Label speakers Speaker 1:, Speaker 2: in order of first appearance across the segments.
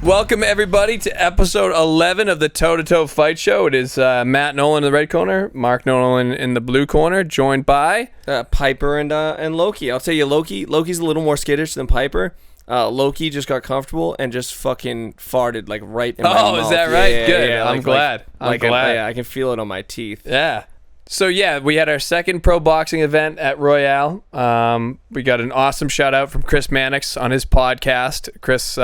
Speaker 1: Welcome, everybody, to episode 11 of the Toe to Toe Fight Show. It is Matt Nolan in the red corner, Mark Nolan in the blue corner, joined by
Speaker 2: Piper and Loki. I'll tell you, Loki's a little more skittish than Piper. Loki just got comfortable and just fucking farted like right in my mouth.
Speaker 1: Oh, is that right?
Speaker 2: Yeah,
Speaker 1: Good.
Speaker 2: yeah,
Speaker 1: I'm glad. I'm glad.
Speaker 2: I can feel it on my teeth.
Speaker 1: Yeah. So, yeah, we had our second pro boxing event at Royale. We got an awesome shout out from Chris Mannix on his podcast. Chris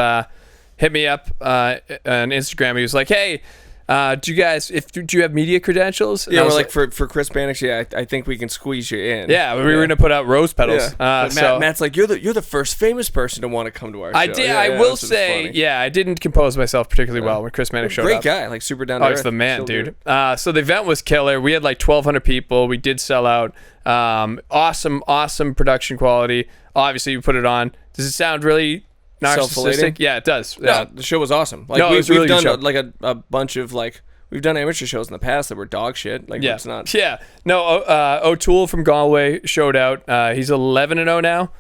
Speaker 1: hit me up on Instagram. He was like, "Hey, do you have media credentials?" And
Speaker 2: Yeah,
Speaker 1: I
Speaker 2: we're
Speaker 1: was
Speaker 2: like for Chris Bannock, yeah, I think we can squeeze you in.
Speaker 1: Yeah, we were going to put out rose petals.
Speaker 2: Yeah.
Speaker 1: So
Speaker 2: Matt's like, you're the first famous person to want to come to our show.
Speaker 1: I did. I will say, yeah, I didn't compose myself particularly well when Chris Mannix showed
Speaker 2: Great
Speaker 1: up.
Speaker 2: guy, like super down to earth.
Speaker 1: Oh, he's the man, dude. So the event was killer. We had like 1,200 people. We did sell out. Awesome production quality. Obviously, we put it on. Does it sound really narcissistic? Yeah, it does.
Speaker 2: No, the show was awesome. Like we've done like a bunch of like we've done amateur shows in the past that were dog shit. Like it's not.
Speaker 1: Yeah. No. O'Toole from Galway showed out. He's 11-0 now.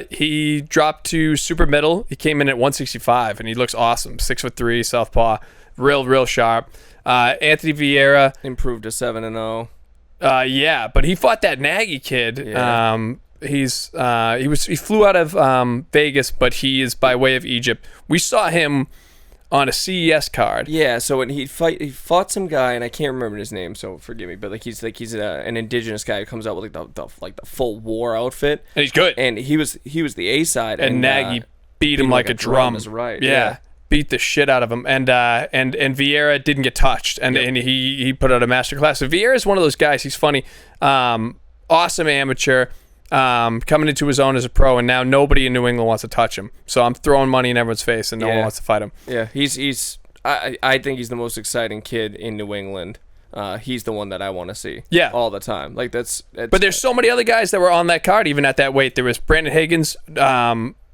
Speaker 1: He dropped to super middle. He came in at 165, and he looks awesome. 6'3", southpaw, real sharp. Anthony Vieira
Speaker 2: improved to 7-0.
Speaker 1: Yeah, but he fought that Nagy kid.
Speaker 2: Yeah.
Speaker 1: He flew out of Vegas, but he is by way of Egypt. We saw him on a CES card.
Speaker 2: Yeah, so when he fought some guy, and I can't remember his name, so forgive me, but he's an indigenous guy who comes out with like the full war outfit,
Speaker 1: and he's good.
Speaker 2: And he was the A side,
Speaker 1: and Nagy beat him like a drum.
Speaker 2: Is right.
Speaker 1: Yeah. Beat the shit out of him, and Vieira didn't get touched, and he put out a masterclass. So Vieira is one of those guys. He's funny, awesome amateur, coming into his own as a pro, and now nobody in New England wants to touch him. So I'm throwing money in everyone's face, and no one wants to fight him.
Speaker 2: Yeah, he's I think he's the most exciting kid in New England. He's the one that I want to see.
Speaker 1: Yeah,
Speaker 2: all the time. Like that's
Speaker 1: but there's so many other guys that were on that card, even at that weight. There was Brandon Higgins,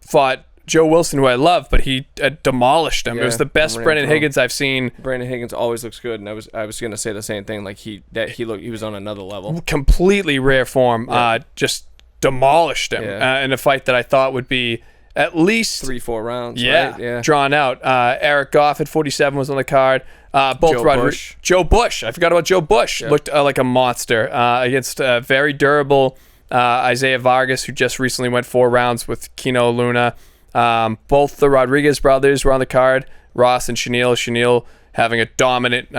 Speaker 1: fought Joe Wilson, who I love, but he demolished him. It was the best Brandon Higgins I've seen.
Speaker 2: Brandon Higgins always looks good, and I was gonna say the same thing. Like he was on another level.
Speaker 1: Completely rare form. Just demolished him in a fight that I thought would be at least
Speaker 2: 3-4 rounds.
Speaker 1: Yeah,
Speaker 2: right? Yeah.
Speaker 1: Drawn out. Eric Goff at 47 was on the card. Joe Bush. I forgot about Joe Bush. Looked like a monster against very durable Isaiah Vargas, who just recently went 4 rounds with Kino Luna. Both the Rodriguez brothers were on the card. Ross and Chenille having a dominant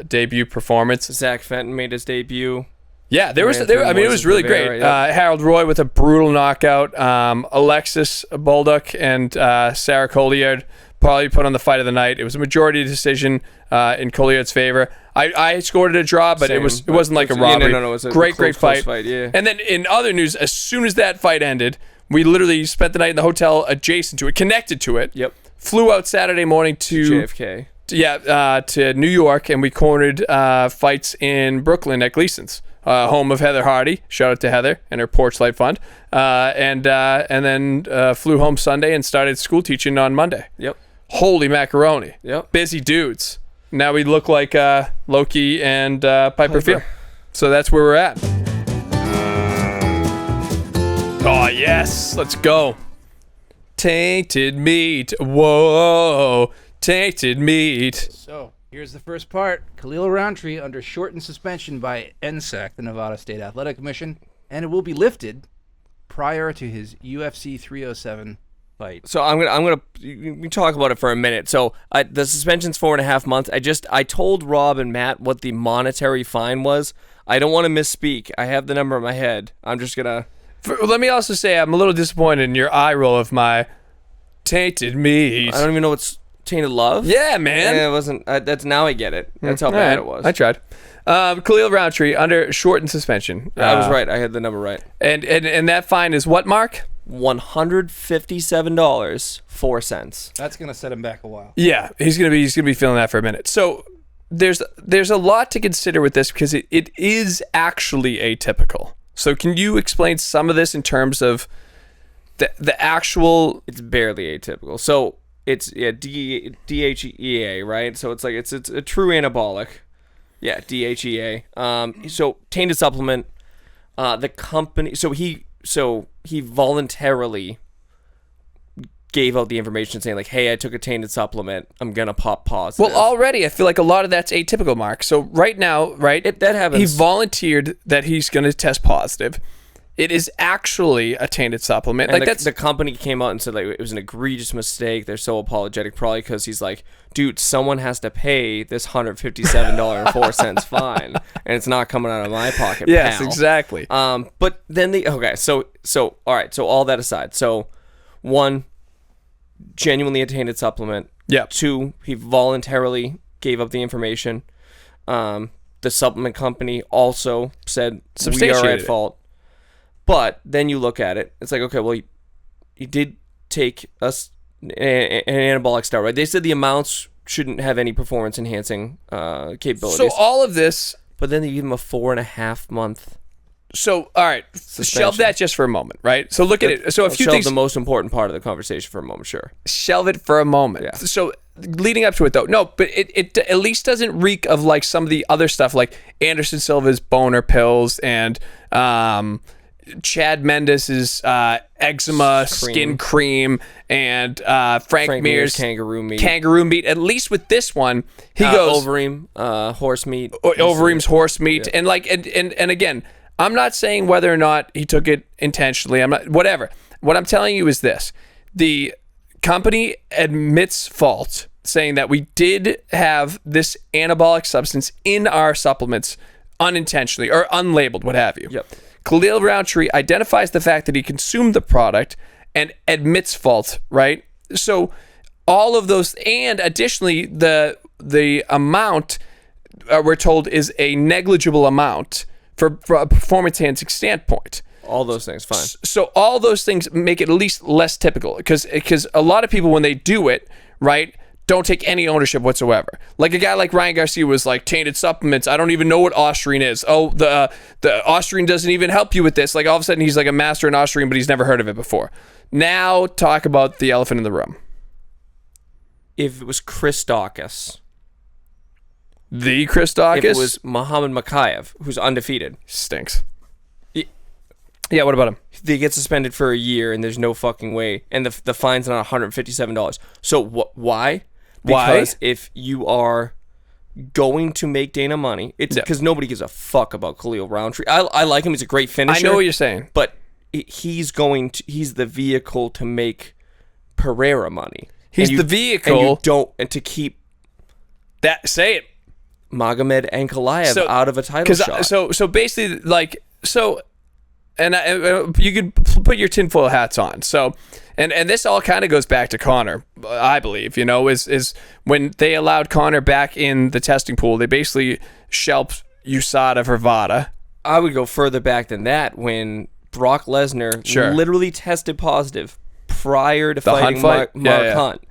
Speaker 1: debut performance.
Speaker 2: Zach Fenton made his debut.
Speaker 1: Yeah, it was really great. Harold Roy with a brutal knockout. Alexis Bolduc and Sarah Colliard probably put on the fight of the night. It was a majority decision in Colliard's favor. I scored it a draw, but it wasn't like a robbery.
Speaker 2: No, it was a
Speaker 1: great fight.
Speaker 2: Yeah.
Speaker 1: And then in other news, as soon as that fight ended, we literally spent the night in the hotel adjacent to it, connected to it.
Speaker 2: Yep.
Speaker 1: Flew out Saturday morning to
Speaker 2: JFK.
Speaker 1: To New York, and we cornered fights in Brooklyn at Gleason's, home of Heather Hardy. Shout out to Heather and her Porch Light Fund. And then flew home Sunday and started school teaching on Monday.
Speaker 2: Yep.
Speaker 1: Holy macaroni.
Speaker 2: Yep.
Speaker 1: Busy dudes. Now we look like Loki and Piper Field. So that's where we're at. Oh, yes. Let's go. Tainted meat. Whoa. Tainted meat.
Speaker 3: So, here's the first part. Khalil Roundtree under shortened suspension by NSAC, the Nevada State Athletic Commission, and it will be lifted prior to his UFC 307 fight.
Speaker 2: So I'm gonna we talk about it for a minute. So the suspension's 4.5 months. I told Rob and Matt what the monetary fine was. I don't want to misspeak. I have the number in my head. I'm just gonna.
Speaker 1: Let me also say I'm a little disappointed in your eye roll of my tainted meat.
Speaker 2: I don't even know what's tainted love.
Speaker 1: Yeah, man.
Speaker 2: Yeah, it wasn't. That's now I get it. That's how bad it was.
Speaker 1: I tried. Khalil Roundtree under shortened suspension.
Speaker 2: I was right. I had the number right.
Speaker 1: And that fine is what, Mark?
Speaker 2: $157.04.
Speaker 3: That's gonna set him back a while.
Speaker 1: Yeah, he's gonna be feeling that for a minute. So there's a lot to consider with this because it is actually atypical. So can you explain some of this in terms of the actual?
Speaker 2: It's barely atypical. So it's DHEA, right? So it's like it's a true anabolic. Yeah, DHEA. So tainted supplement. The company. So he voluntarily gave out the information saying like, hey, I took a tainted supplement, I'm gonna pop positive.
Speaker 1: Well, already I feel like a lot of that's atypical, Mark. So right now, that happens. He volunteered that he's gonna test positive. It is actually a tainted supplement.
Speaker 2: And the company came out and said like it was an egregious mistake. They're so apologetic, probably because he's like, dude, someone has to pay this $157.04 fine, and it's not coming out of my pocket.
Speaker 1: Yes,
Speaker 2: pal.
Speaker 1: Exactly.
Speaker 2: But then so all right. So all that aside, so 1, genuinely a tainted supplement.
Speaker 1: Yeah.
Speaker 2: 2, he voluntarily gave up the information. The supplement company also said we are at fault. But then you look at it, it's like, okay, well, he did take an anabolic steroid. They said the amounts shouldn't have any performance-enhancing capabilities.
Speaker 1: So all of this...
Speaker 2: But then they give him a 4.5 month...
Speaker 1: So, all right, shelve that just for a moment, right? So look at it. So a few things...
Speaker 2: the most important part of the conversation for a moment, sure.
Speaker 1: Shelve it for a moment.
Speaker 2: Yeah.
Speaker 1: So leading up to it, though, no, but it at least doesn't reek of like some of the other stuff, like Anderson Silva's boner pills and... Chad Mendes's eczema skin cream and Frank Mir's
Speaker 2: kangaroo meat.
Speaker 1: At least with this one, he goes
Speaker 2: Overeem horse meat.
Speaker 1: Overeem's horse meat, yeah. and again, I'm not saying whether or not he took it intentionally. I'm not whatever. What I'm telling you is this: the company admits fault, saying that we did have this anabolic substance in our supplements unintentionally or unlabeled, what have you.
Speaker 2: Yep.
Speaker 1: Khalil Roundtree identifies the fact that he consumed the product and admits fault, right? So all of those, and additionally, the amount we're told is a negligible amount for a performance-enhancing standpoint.
Speaker 2: All those things, fine.
Speaker 1: So all those things make it at least less typical because a lot of people, when they do it, right, don't take any ownership whatsoever. Like a guy like Ryan Garcia was like, tainted supplements, I don't even know what Ostrine is. Oh, the Ostrine doesn't even help you with this. Like all of a sudden he's like a master in Ostrine, but he's never heard of it before. Now talk about the elephant in the room.
Speaker 2: If it was Chris Dawkins.
Speaker 1: The Chris Dawkins?
Speaker 2: If it was Muhammad Makayev, who's undefeated.
Speaker 1: Stinks. Yeah, what about him?
Speaker 2: They get suspended for a year and there's no fucking way. And the fine's not $157. So why? Because if you are going to make Dana money, it's because nobody gives a fuck about Khalil Roundtree. I like him. He's a great finisher.
Speaker 1: I know what you're saying.
Speaker 2: But he's the vehicle to make Pereira money.
Speaker 1: He's the vehicle.
Speaker 2: And to keep
Speaker 1: that, say it,
Speaker 2: Magomed Ankalaev out of a title shot.
Speaker 1: So basically, like, and you could put your tinfoil hats on. So, and this all kind of goes back to Connor, I believe, is when they allowed Connor back in the testing pool, they basically shelved USADA for VADA.
Speaker 2: I would go further back than that when Brock Lesnar literally tested positive prior to fighting Mark Hunt.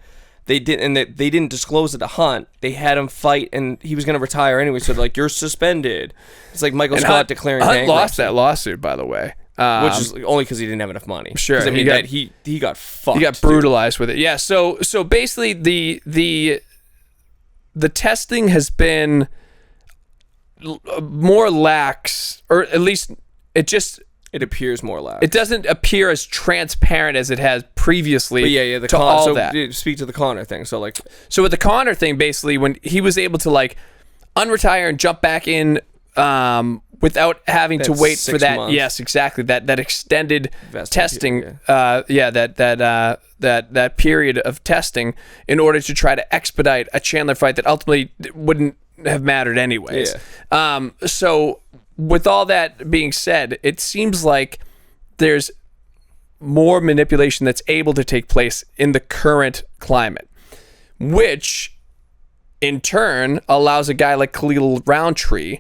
Speaker 2: They didn't disclose it to Hunt. They had him fight, and he was going to retire anyway. So like, you're suspended. It's like Michael Scott declaring
Speaker 1: bankruptcy.
Speaker 2: Hunt
Speaker 1: lost that lawsuit, by the way,
Speaker 2: which is only because he didn't have enough money.
Speaker 1: Sure,
Speaker 2: I mean he got fucked.
Speaker 1: He got brutalized with it. Yeah. So basically, the testing has been more lax, or at least
Speaker 2: it appears more lax.
Speaker 1: It doesn't appear as transparent as it has previously.
Speaker 2: But that. Speak to the Connor thing. So
Speaker 1: with the Connor thing, basically, when he was able to like unretire and jump back in without having to wait for that.
Speaker 2: Months.
Speaker 1: Yes, exactly. That extended testing. That period of testing in order to try to expedite a Chandler fight that ultimately wouldn't have mattered anyways. Yeah. So with all that being said, it seems like there's more manipulation that's able to take place in the current climate, which in turn allows a guy like Khalil Roundtree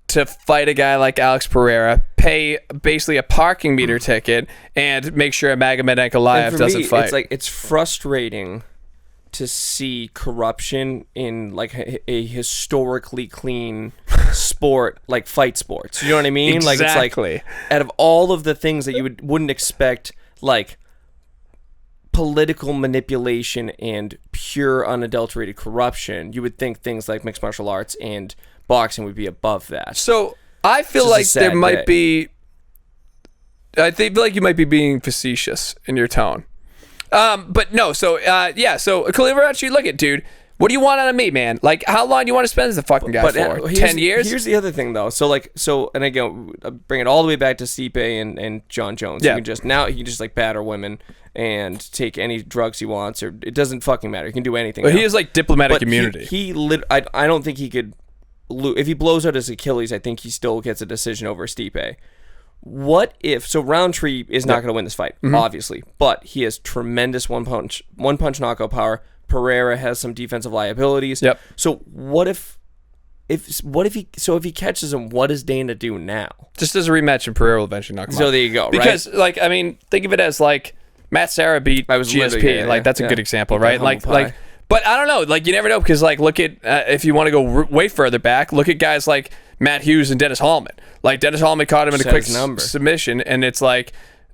Speaker 1: to fight a guy like Alex Pereira, pay basically a parking meter ticket, and make sure Magomed Ankalaev doesn't fight.
Speaker 2: It's frustrating to see corruption in like a historically clean sport like fight sports. You know what I mean?
Speaker 1: Exactly.
Speaker 2: Like it's like out of all of the things that you wouldn't expect, like political manipulation and pure unadulterated corruption, you would think things like mixed martial arts and boxing would be above that.
Speaker 1: So I feel like there might be. I feel like you might be being facetious in your tone. But no, so Khalil Rountree, look at dude. What do you want out of me, man? Like, how long do you want to spend as a fucking guy for? 10 years?
Speaker 2: Here's the other thing, though. And again, bring it all the way back to Stipe and John Jones.
Speaker 1: Yeah.
Speaker 2: He can just like batter women and take any drugs he wants, or it doesn't fucking matter. He can do anything.
Speaker 1: But he has like diplomatic immunity.
Speaker 2: I don't think he could. If he blows out his Achilles, I think he still gets a decision over Stipe. What if? So Roundtree is not going to win this fight, obviously, but he has tremendous one punch knockout power. Pereira has some defensive liabilities.
Speaker 1: Yep.
Speaker 2: So if he catches him, what does Dana do now?
Speaker 1: Just as a rematch, and Pereira will eventually knock him out.
Speaker 2: So there you go.
Speaker 1: Because like, I mean, think of it as like Matt Serra beat GSP. Like that's a good example, right? Like. But I don't know. Like, you never know, because, like, look at, if you want to go way further back, look at guys like Matt Hughes and Dennis Hallman. Like, Dennis Hallman caught him in a quick submission, and it's like,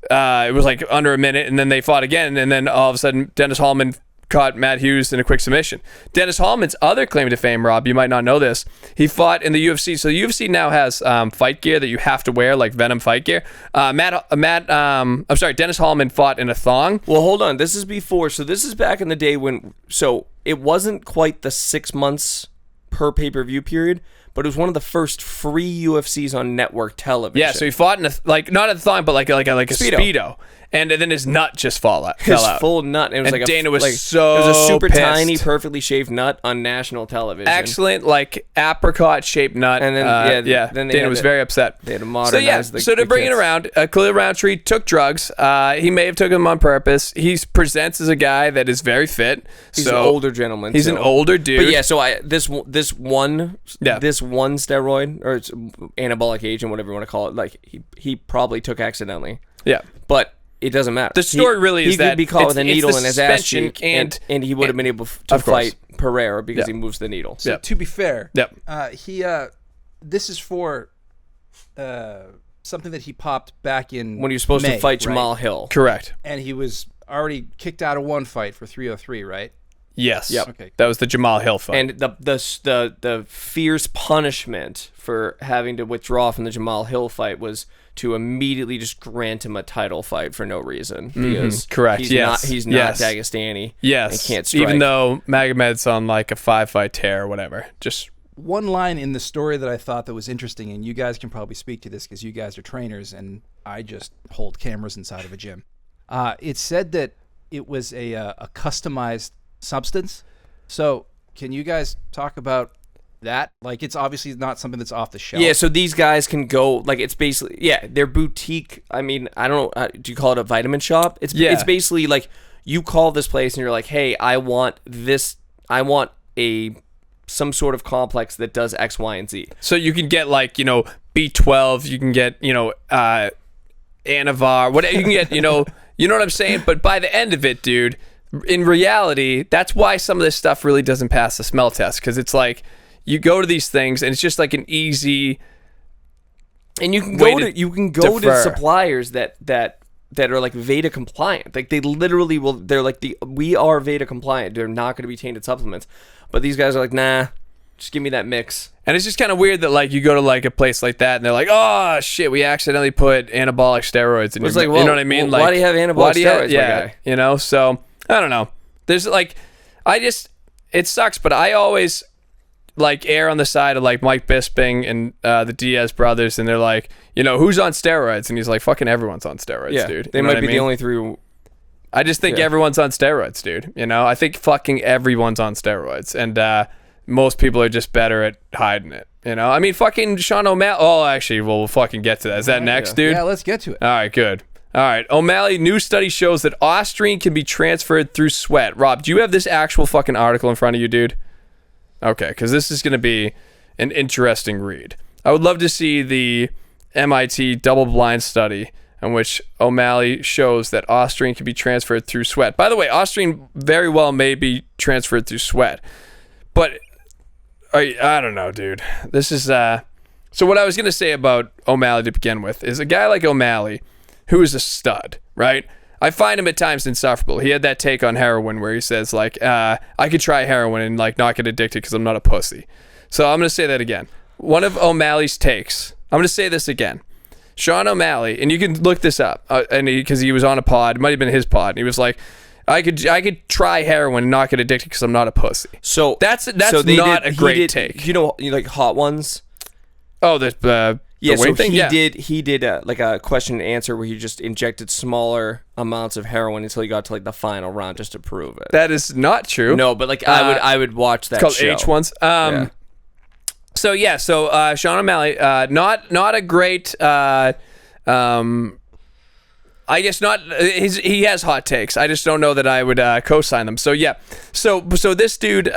Speaker 1: it was like under a minute, and then they fought again, and then all of a sudden, Dennis Hallman caught Matt Hughes in a quick submission. Dennis Hallman's other claim to fame, Rob, you might not know this, he fought in the UFC. So the UFC now has fight gear that you have to wear, like Venom fight gear. Dennis Hallman fought in a thong.
Speaker 2: Well, hold on. This is before. So this is back in the day when, so it wasn't quite the 6 months per pay-per-view period, but it was one of the first free UFCs on network television.
Speaker 1: Yeah, so he fought in a, like, not a thong, but like a Speedo. And then his nut just fell out.
Speaker 2: His full nut. It was
Speaker 1: and
Speaker 2: like
Speaker 1: Dana was
Speaker 2: it was a super tiny, perfectly shaved nut on national television.
Speaker 1: Excellent, like apricot-shaped nut.
Speaker 2: And then
Speaker 1: then Dana was very upset.
Speaker 2: They had to modernize
Speaker 1: So to bring it around, Khalil Rountree took drugs. He may have taken them on purpose. He presents as a guy that is very fit.
Speaker 2: He's an older gentleman.
Speaker 1: He's an older dude.
Speaker 2: But yeah, so this one steroid or it's anabolic agent, whatever you want to call it, like he probably took accidentally.
Speaker 1: Yeah,
Speaker 2: but it doesn't matter.
Speaker 1: The story really is that
Speaker 2: he could be caught with a needle in his ass cheek,
Speaker 1: and
Speaker 2: he would have been able to fight Pereira because he moves the needle.
Speaker 3: So to be fair, this is for something that he popped back in
Speaker 2: when he was supposed to fight Jamal Hill.
Speaker 1: Correct.
Speaker 3: And he was already kicked out of one fight for 303, right?
Speaker 1: Yes.
Speaker 2: Yep.
Speaker 1: Okay. That was the Jamal Hill fight.
Speaker 2: And the fierce punishment for having to withdraw from the Jamal Hill fight was to immediately just grant him a title fight for no reason because
Speaker 1: correct.
Speaker 2: He's not Dagestani.
Speaker 1: Yes.
Speaker 2: And can't strike.
Speaker 1: Even though Magomed's on like a 5-fight tear or whatever. Just
Speaker 3: one line in the story that I thought that was interesting, and you guys can probably speak to this because you guys are trainers and I just hold cameras inside of a gym. It said that it was a customized substance. So can you guys talk about that? Like, it's obviously not something that's off the shelf.
Speaker 2: Yeah, so these guys can go, like, it's basically, they're boutique. I mean, I don't know, do you call it a vitamin shop? It's basically like you call this place and you're like, hey, I want some sort of complex that does X, Y, and Z.
Speaker 1: So you can get like, B12, you can get, Anavar, whatever you can get, you know what I'm saying? But by the end of it, dude, in reality, that's why some of this stuff really doesn't pass the smell test, because it's like you go to these things and it's just like an easy,
Speaker 2: and you can go to suppliers that are like Veda compliant. Like they literally will. They're like we are Veda compliant. They're not going to be tainted supplements. But these guys are like, nah, just give me that mix.
Speaker 1: And it's just kind of weird that like you go to like a place like that and they're like, oh shit, we accidentally put anabolic steroids in your,
Speaker 2: like, well,
Speaker 1: you know what I mean?
Speaker 2: Well,
Speaker 1: like,
Speaker 2: why do you have anabolic steroids? My guy?
Speaker 1: So I don't know. There's like, it sucks, but I always like err on the side of like Mike Bisping and the Diaz brothers, and they're like, who's on steroids? And he's like, fucking everyone's on steroids, dude.
Speaker 2: They might be the only three.
Speaker 1: I just think everyone's on steroids, dude. I think fucking everyone's on steroids, and most people are just better at hiding it. I mean, fucking Sean O'Malley. Oh, actually, we'll fucking get to that. Is that next, dude?
Speaker 3: Yeah, let's get to it.
Speaker 1: All right, good. All right, O'Malley, new study shows that Austrian can be transferred through sweat. Rob, do you have this actual fucking article in front of you, dude? Okay, because this is going to be an interesting read. I would love to see the MIT double-blind study in which O'Malley shows that Austrian can be transferred through sweat. By the way, Austrian very well may be transferred through sweat. But I don't know, dude. This is... So what I was going to say about O'Malley to begin with is a guy like O'Malley, who is a stud, right? I find him at times insufferable. He had that take on heroin where he says, like, I could try heroin and, like, not get addicted because I'm not a pussy. So I'm going to say that again. One of O'Malley's takes, I'm going to say this again. Sean O'Malley, and you can look this up, because he was on a pod, it might have been his pod, and he was like, I could try heroin and not get addicted because I'm not a pussy.
Speaker 2: So
Speaker 1: that's not a great take.
Speaker 2: You know, like Hot Ones.
Speaker 1: Oh, the
Speaker 2: so
Speaker 1: thing?
Speaker 2: He did like a question and answer where he just injected smaller amounts of heroin until he got to like the final round just to prove it.
Speaker 1: That is not true.
Speaker 2: No, but like I would watch that.
Speaker 1: It's called H1s. So Sean O'Malley, not a great. I guess not. He has hot takes. I just don't know that I would co-sign them. So yeah. So this dude.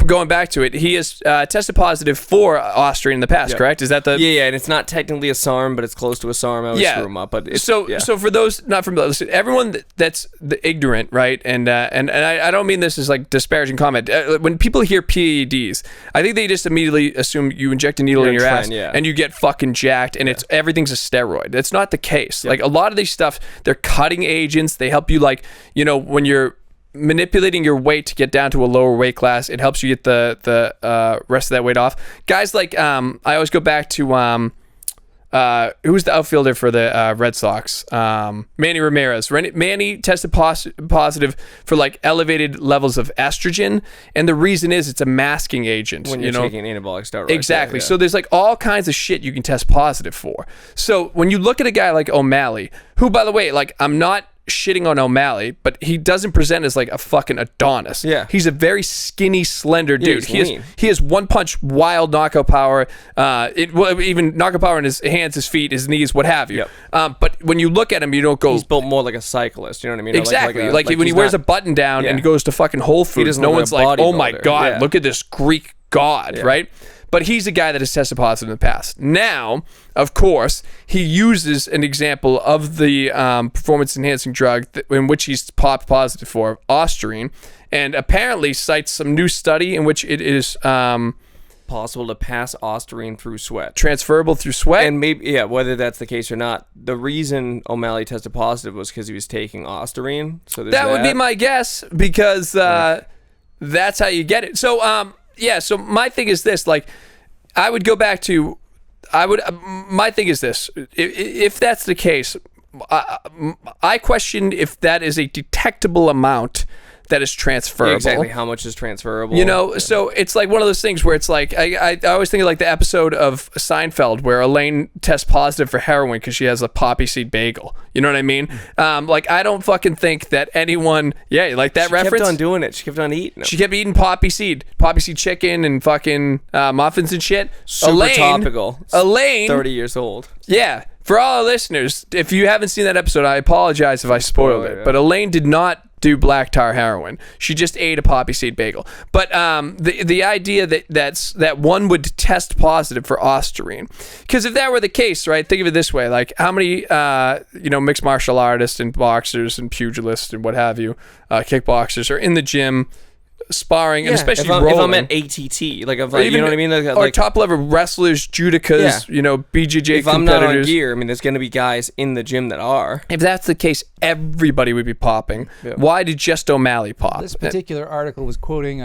Speaker 1: Going back to it, he has tested positive for Austrian in the past, correct? Is that the...
Speaker 2: Yeah, and it's not technically a SARM, but it's close to a SARM. I always screw him up. But it's,
Speaker 1: so for those not familiar, listen, everyone that's the ignorant, right? And I don't mean this as like disparaging comment. When people hear PEDs, I think they just immediately assume you inject a needle in your ass and you get fucking jacked, and it's everything's a steroid. That's not the case. Like a lot of these stuff, they're cutting agents. They help you, like, you know, when you're manipulating your weight to get down to a lower weight class, it helps you get the rest of that weight off. Guys like I always go back to who's the outfielder for the Red Sox? Manny Ramirez. Manny tested positive for like elevated levels of estrogen, and the reason is it's a masking agent.
Speaker 2: When you're taking anabolic steroids.
Speaker 1: Exactly. So there's like all kinds of shit you can test positive for. So when you look at a guy like O'Malley, who, by the way, like, I'm not shitting on O'Malley, but he doesn't present as like a fucking Adonis.
Speaker 2: Yeah,
Speaker 1: he's a very skinny, slender dude.
Speaker 2: He
Speaker 1: has one punch, wild knockout power. Even knockout power in his hands, his feet, his knees, what have you.
Speaker 2: Yep.
Speaker 1: But when you look at him, you don't go.
Speaker 2: He's built more like a cyclist. You know what I mean?
Speaker 1: Exactly. Like when he wears a button down and goes to fucking Whole Foods, no one's like, oh my god, look at this Greek god, right? But he's a guy that has tested positive in the past. Now, of course, he uses an example of the performance-enhancing drug in which he's popped positive for, Austrian, and apparently cites some new study in which it is
Speaker 2: possible to pass Austrian through sweat.
Speaker 1: Transferable through sweat?
Speaker 2: And maybe, whether that's the case or not, the reason O'Malley tested positive was because he was taking Austrian. So that
Speaker 1: would be my guess, because that's how you get it. So, so my thing is this, like, I would go back to, my thing is this, if that's the case, I question if that is a detectable amount that is transferable.
Speaker 2: Yeah, exactly. How much is transferable?
Speaker 1: You know, so it's like one of those things where it's like, I always think of like the episode of Seinfeld where Elaine tests positive for heroin because she has a poppy seed bagel. You know what I mean? Like, I don't fucking think that anyone, like that reference.
Speaker 2: She kept on doing it. She kept on eating them.
Speaker 1: She kept eating poppy seed chicken and fucking muffins and shit.
Speaker 2: Super topical.
Speaker 1: Elaine.
Speaker 2: 30 years old.
Speaker 1: Yeah. For all our listeners, if you haven't seen that episode, I apologize if I spoiled it. But Elaine did not do black tar heroin. She just ate a poppy seed bagel. But the idea that one would test positive for Austrian, because if that were the case, right? Think of it this way: like, how many mixed martial artists and boxers and pugilists and what have you, kickboxers are in the gym sparring, and especially rolling.
Speaker 2: If I'm at ATT, like, if, you know what I mean,
Speaker 1: or top level wrestlers, judicas, BJJ
Speaker 2: if
Speaker 1: competitors.
Speaker 2: I'm not on gear, I mean, there's going to be guys in the gym that are.
Speaker 1: If that's the case, everybody would be popping. Yeah. Why did just O'Malley pop?
Speaker 3: This particular article was quoting,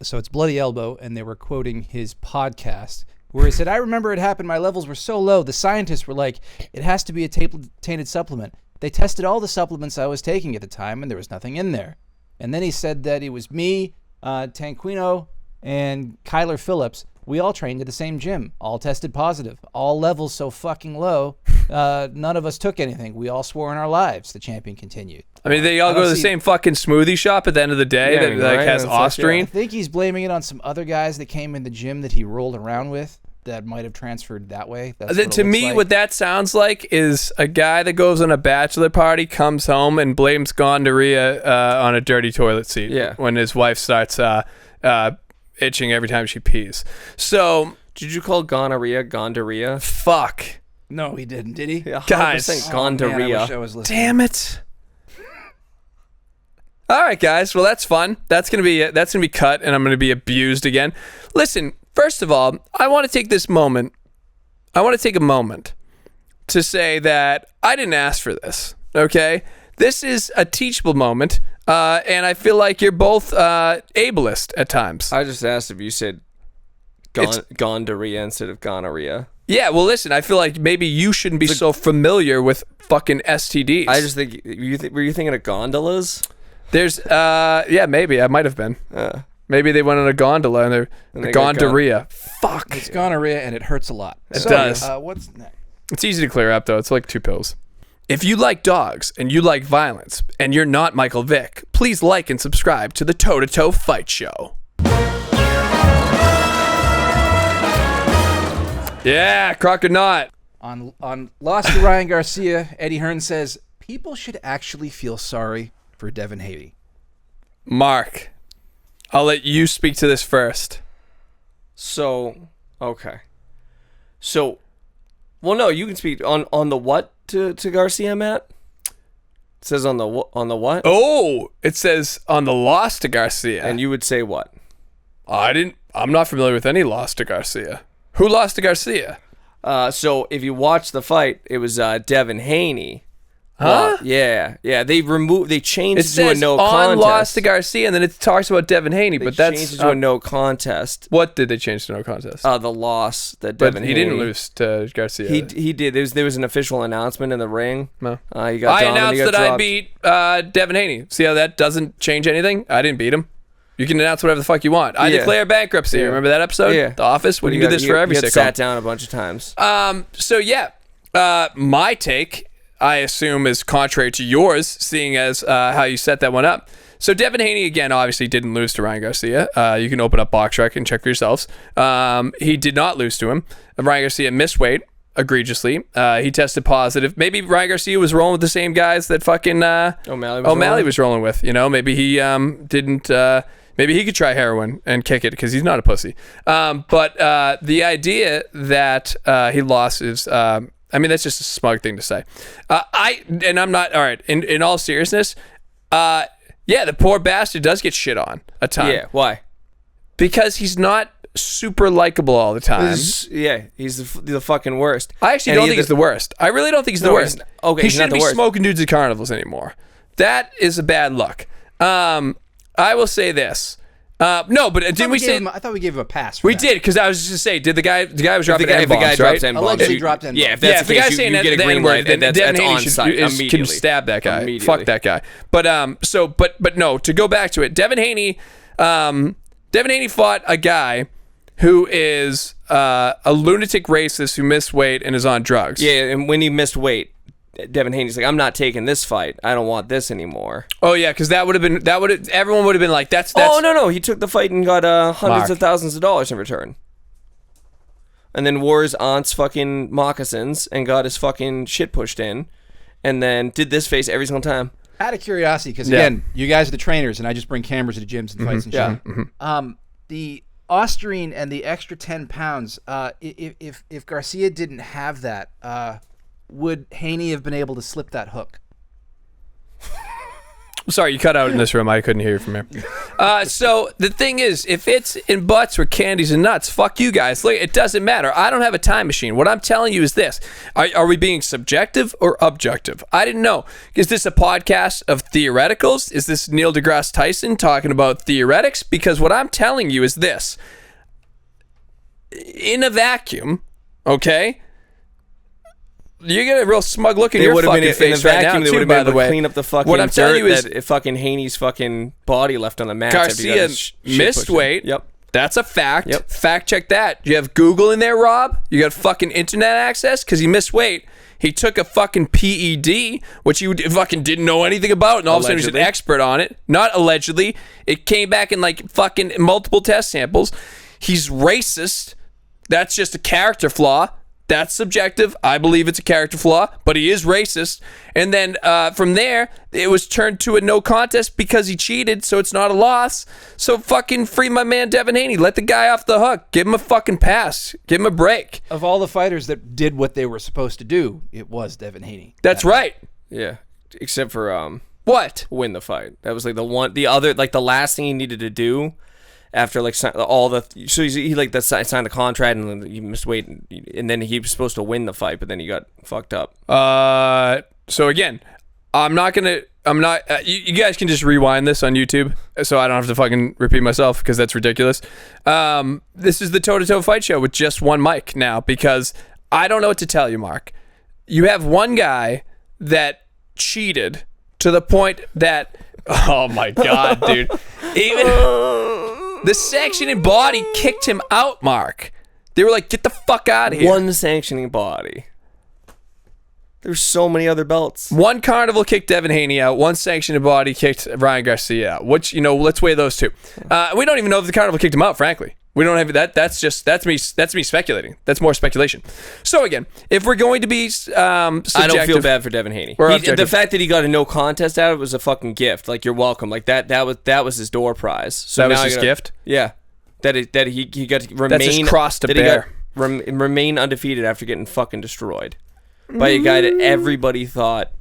Speaker 3: so it's Bloody Elbow, and they were quoting his podcast, where he said, "I remember it happened. My levels were so low. The scientists were like, it has to be a tainted supplement. They tested all the supplements I was taking at the time, and there was nothing in there." And then he said that it was me, Tanquino, and Kyler Phillips. We all trained at the same gym, all tested positive, all levels so fucking low, none of us took anything. We all swore in our lives, the champion continued.
Speaker 1: I mean, they all go to the same fucking smoothie shop at the end of the day that has Austrian.
Speaker 3: I think he's blaming it on some other guys that came in the gym that he rolled around with that might have transferred that way.
Speaker 1: To me, what that sounds like is a guy that goes on a bachelor party, comes home, and blames gonorrhea on a dirty toilet seat when his wife starts itching every time she pees. So,
Speaker 2: did you call gonorrhea?
Speaker 1: Fuck.
Speaker 3: No, he didn't. Did he?
Speaker 1: Guys,
Speaker 2: gonorrhea.
Speaker 3: I wish I was listening.
Speaker 1: Damn it. All right, guys. Well, that's fun. That's gonna be cut, and I'm gonna be abused again. Listen. First of all, I want to take a moment to say that I didn't ask for this, okay? This is a teachable moment, and I feel like you're both ableist at times.
Speaker 2: I just asked if you said gonorrhea instead of gonorrhea.
Speaker 1: Yeah, well, listen, I feel like maybe you shouldn't be so familiar with fucking STDs.
Speaker 2: I just think, were you thinking of gondolas?
Speaker 1: There's maybe I might have been. Maybe they went on a gondola and they're gonorrhea. Fuck.
Speaker 3: It's gonorrhea and it hurts a lot.
Speaker 1: It does.
Speaker 3: What's next?
Speaker 1: It's easy to clear up though. It's like 2 pills. If you like dogs and you like violence and you're not Michael Vick, please like and subscribe to the Toe to Toe Fight Show. Yeah, crock or not.
Speaker 3: On Lost to Ryan Garcia, Eddie Hearn says people should actually feel sorry for Devin Haney.
Speaker 1: Mark, I'll let you speak to this first.
Speaker 2: So, okay. So, well, no, you can speak on the what to Garcia, Matt? It says on the what?
Speaker 1: Oh, it says on the loss to Garcia.
Speaker 2: And you would say what?
Speaker 1: I'm not familiar with any loss to Garcia. Who lost to Garcia?
Speaker 2: So if you watch the fight, it was Devin Haney.
Speaker 1: Huh?
Speaker 2: Yeah. They changed
Speaker 1: It
Speaker 2: it to a
Speaker 1: says
Speaker 2: no
Speaker 1: on
Speaker 2: contest.
Speaker 1: loss to Garcia, and then it talks about Devin Haney,
Speaker 2: They
Speaker 1: but that's
Speaker 2: changed it to a no contest.
Speaker 1: What did they change to no contest?
Speaker 2: The loss that
Speaker 1: but
Speaker 2: Devin
Speaker 1: he
Speaker 2: Haney.
Speaker 1: didn't lose to Garcia.
Speaker 2: He did. There was an official announcement in the ring.
Speaker 1: No.
Speaker 2: He got
Speaker 1: I
Speaker 2: down and
Speaker 1: announced
Speaker 2: he got
Speaker 1: that I
Speaker 2: dropped.
Speaker 1: beat Devin Haney. See how that doesn't change anything? I didn't beat him. You can announce whatever the fuck you want. I declare bankruptcy.
Speaker 2: Yeah.
Speaker 1: Remember that episode?
Speaker 2: Yeah.
Speaker 1: The Office? When you do this for every
Speaker 2: sitcom.
Speaker 1: sitcom.
Speaker 2: Sat down a bunch of times.
Speaker 1: So yeah, my take, I assume, is contrary to yours, seeing as how you set that one up. So Devin Haney, again, obviously didn't lose to Ryan Garcia. You can open up BoxRec and check for yourselves. He did not lose to him. Ryan Garcia missed weight egregiously. He tested positive. Maybe Ryan Garcia was rolling with the same guys that fucking O'Malley was rolling with. You know, maybe he didn't... Maybe he could try heroin and kick it because he's not a pussy. But the idea that he lost is... that's just a smug thing to say. I'm not... All right, in all seriousness, the poor bastard does get shit on a ton.
Speaker 2: Yeah, why?
Speaker 1: Because he's not super likable all the time.
Speaker 2: He's the fucking worst.
Speaker 1: I actually don't think he's the worst. I really don't think he's the worst.
Speaker 2: Okay,
Speaker 1: he
Speaker 2: he's not
Speaker 1: shouldn't
Speaker 2: the
Speaker 1: be
Speaker 2: worst.
Speaker 1: smoking dudes at carnivals anymore. That is a bad look. I will say this. No, but didn't we say...
Speaker 3: I thought we gave him a pass for
Speaker 1: We
Speaker 3: that.
Speaker 1: did, because I was just to say, did the guy was dropping
Speaker 2: if the guy
Speaker 1: N-bombs,
Speaker 2: drops
Speaker 1: right?
Speaker 2: N-bombs,
Speaker 3: Allegedly dropped N-bombs.
Speaker 2: Yeah, if that's
Speaker 1: the guy's saying
Speaker 2: you
Speaker 1: that
Speaker 2: get a
Speaker 1: the
Speaker 2: green
Speaker 1: N-word,
Speaker 2: light,
Speaker 1: then
Speaker 2: that's
Speaker 1: Devin Haney
Speaker 2: on site
Speaker 1: can
Speaker 2: immediately.
Speaker 1: stab that guy.
Speaker 2: Immediately.
Speaker 1: Fuck that guy. But no, to go back to it, Devin Haney fought a guy who is a lunatic racist who missed weight and is on drugs.
Speaker 2: Yeah, and when he missed weight, Devin Haney's like, I'm not taking this fight. I don't want this anymore.
Speaker 1: Oh yeah, because everyone would have been like, that's
Speaker 2: Oh no, he took the fight and got hundreds of thousands of dollars in return. And then wore his aunt's fucking moccasins and got his fucking shit pushed in, and then did this face every single time.
Speaker 3: Out of curiosity, because again, you guys are the trainers, and I just bring cameras to the gyms and fights and shit. The Osterine and the extra 10 pounds. If Garcia didn't have that, would Haney have been able to slip that hook?
Speaker 1: Sorry, you cut out in this room. I couldn't hear you from here. So the thing is, if it's in butts or candies and nuts, fuck you guys. Look, it doesn't matter. I don't have a time machine. What I'm telling you is this. Are we being subjective or objective? I didn't know. Is this a podcast of theoreticals? Is this Neil deGrasse Tyson talking about theoretics? Because what I'm telling you is this. In a vacuum, okay? You get a real smug look in your fucking face right now, too, by the way.
Speaker 2: Clean up the fucking
Speaker 1: what I'm telling you is
Speaker 2: that fucking Haney's fucking body left on the mat.
Speaker 1: Garcia missed weight.
Speaker 2: Yep.
Speaker 1: That's a fact.
Speaker 2: Yep.
Speaker 1: Fact check that. You have Google in there, Rob? You got fucking internet access? Because he missed weight. He took a fucking PED, which he fucking didn't know anything about, and all of a sudden he's an expert on it. Not allegedly. It came back in like fucking multiple test samples. He's racist. That's just a character flaw. That's subjective. I believe it's a character flaw, but he is racist. And then from there, it was turned to a no contest because he cheated, so it's not a loss. So fucking free my man Devin Haney. Let the guy off the hook. Give him a fucking pass. Give him a break.
Speaker 3: Of all the fighters that did what they were supposed to do, it was Devin Haney.
Speaker 1: That's right.
Speaker 2: Yeah. Except for
Speaker 1: What?
Speaker 2: win the fight. That was like the last thing he needed to do. After like all the, so he like signed the contract and then he missed weight and then he was supposed to win the fight, but then he got fucked up.
Speaker 1: So again, you guys can just rewind this on YouTube so I don't have to fucking repeat myself because that's ridiculous. This is the Toe to Toe Fight Show with just one mic now because I don't know what to tell you, Mark. You have one guy that cheated to the point that Oh my god, dude. Even the sanctioning body kicked him out, Mark. They were like, get the fuck out of here.
Speaker 2: One sanctioning body. There's so many other belts.
Speaker 1: One carnival kicked Devin Haney out. One sanctioning body kicked Ryan Garcia out. Which, let's weigh those two. We don't even know if the carnival kicked him out, frankly. We don't have that. That's me speculating. That's more speculation. So again, if we're going to be subjective,
Speaker 2: I don't feel bad for Devin Haney. The fact that he got a no contest out of it was a fucking gift. Like, you're welcome. Like that was his door prize. So
Speaker 1: that was his gift.
Speaker 2: Yeah, that he got to remain.
Speaker 1: That's his cross to bear.
Speaker 2: Remain undefeated after getting fucking destroyed by a guy that everybody thought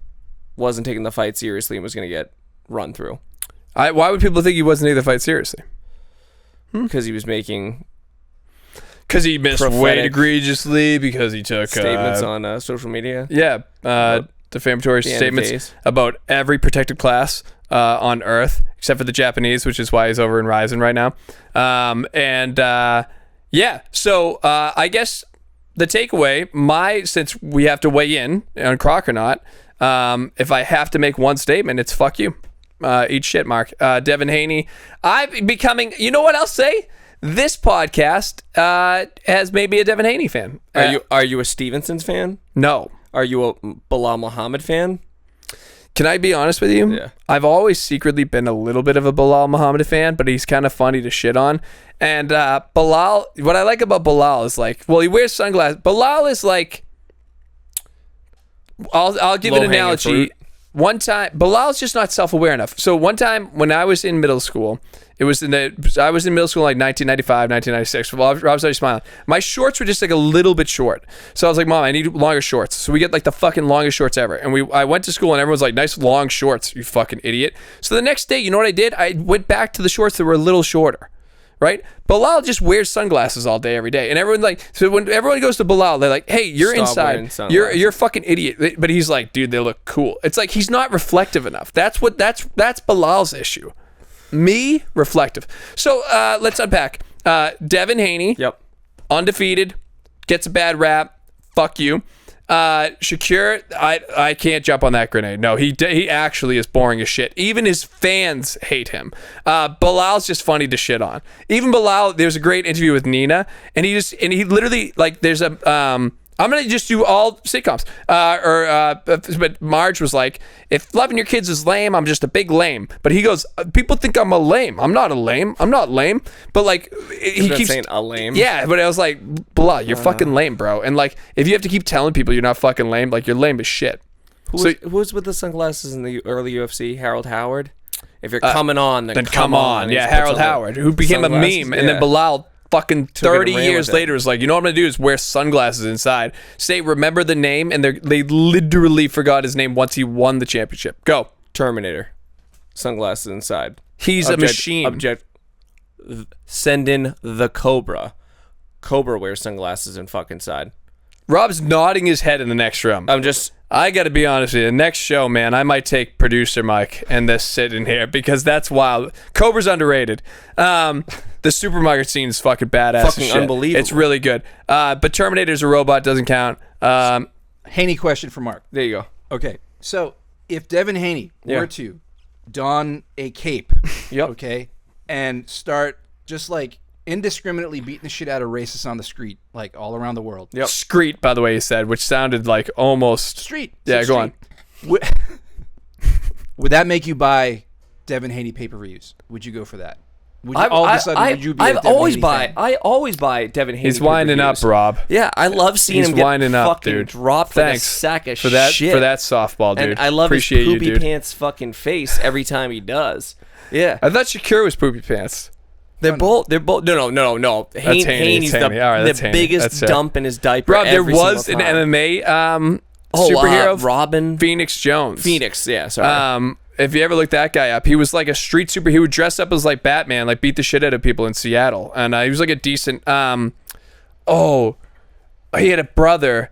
Speaker 2: wasn't taking the fight seriously and was going to get run through.
Speaker 1: Why would people think he wasn't taking the fight seriously?
Speaker 2: Because he was making...
Speaker 1: Because he missed weight egregiously, because he took...
Speaker 2: statements on social media?
Speaker 1: Yeah, defamatory statements about every protected class on Earth, except for the Japanese, which is why he's over in Ryzen right now. So I guess the takeaway, since we have to weigh in on CROCK or not, if I have to make one statement, it's fuck you. Eat shit, Mark. Devin Haney. I'm becoming... You know what I'll say? This podcast has maybe a Devin Haney fan.
Speaker 2: Are you a Stevenson's fan?
Speaker 1: No.
Speaker 2: Are you a Bilal Muhammad fan?
Speaker 1: Can I be honest with you?
Speaker 2: Yeah.
Speaker 1: I've always secretly been a little bit of a Bilal Muhammad fan, but he's kind of funny to shit on. And Bilal, what I like about Bilal is like, well, he wears sunglasses. Bilal is like, I'll give an analogy.
Speaker 2: Fruit.
Speaker 1: One time, Bilal's just not self-aware enough. So one time when I was in middle school, I was in middle school in like 1995, 1996. Rob's already smiling. My shorts were just like a little bit short. So I was like, Mom, I need longer shorts. So we get like the fucking longest shorts ever. And I went to school and everyone's like, nice long shorts, you fucking idiot. So the next day, you know what I did? I went back to the shorts that were a little shorter. Right? Bilal just wears sunglasses all day, every day. And everyone's like, so when everyone goes to Bilal, they're like, hey, you're inside. You're a fucking idiot. But he's like, dude, they look cool. It's like he's not reflective enough. That's Bilal's issue. Me, reflective. So let's unpack. Devin Haney,
Speaker 2: yep,
Speaker 1: undefeated, gets a bad rap. Fuck you. Shakur, I can't jump on that grenade. No, he actually is boring as shit. Even his fans hate him. Bilal's just funny to shit on. Even Bilal, there's a great interview with Nina, and he literally, like, there's a I'm gonna just do all sitcoms. But Marge was like, if loving your kids is lame, I'm just a big lame. But he goes, people think I'm a lame. I'm not a lame. I'm not lame. But like, he keeps
Speaker 2: saying a lame.
Speaker 1: Yeah, but I was like, blah, you're fucking lame, bro. And like, if you have to keep telling people you're not fucking lame, like, you're lame as shit.
Speaker 2: Who was with the sunglasses in the early UFC? Harold Howard. If you're coming on, then come on.
Speaker 1: Yeah, Harold Howard, who became a meme, and then Bilal. Fucking 30 years later is like, you know what I'm gonna do is wear sunglasses inside, say remember the name, and they literally forgot his name once he won the championship. Go.
Speaker 2: Terminator. Sunglasses inside.
Speaker 1: He's a machine.
Speaker 2: Send in the Cobra. Cobra wears sunglasses and fucking inside.
Speaker 1: Rob's nodding his head in the next room. I gotta be honest with you, the next show, man, I might take producer Mike and this sit in here, because that's wild. Cobra's underrated. The supermarket scene is fucking badass.
Speaker 2: Fucking unbelievable.
Speaker 1: It's really good. But Terminator's a robot, doesn't count.
Speaker 3: Haney question for Mark.
Speaker 2: There you go.
Speaker 3: Okay, so if Devin Haney were to don a cape, okay, and start just like indiscriminately beating the shit out of racists on the street, like all around the world.
Speaker 1: Yep. Street, by the way, he said, which sounded like almost...
Speaker 3: Street.
Speaker 1: Yeah, go on.
Speaker 3: Would that make you buy Devin Haney pay-per-views? Would you go for that? Would you, all of a sudden, would you be a Devin Haney fan?
Speaker 2: I always buy Devin Haney.
Speaker 1: He's winding up, Rob.
Speaker 2: Yeah, I love seeing him get
Speaker 1: winding up,
Speaker 2: fucking
Speaker 1: dude.
Speaker 2: dropped like a sack of
Speaker 1: for that,
Speaker 2: shit.
Speaker 1: For that softball, dude.
Speaker 2: And I love
Speaker 1: Appreciate
Speaker 2: his poopy
Speaker 1: you, dude.
Speaker 2: pants fucking face every time he does. Yeah.
Speaker 1: I thought Shakur was poopy pants.
Speaker 2: They're both no. Haney's the biggest dump in his diaper.
Speaker 1: Rob, there was an MMA superhero,
Speaker 2: Robin
Speaker 1: Phoenix Jones.
Speaker 2: Yeah, sorry.
Speaker 1: If you ever look that guy up, he was like a street super. He would dress up as like Batman, like beat the shit out of people in Seattle, and he was like a decent. He had a brother,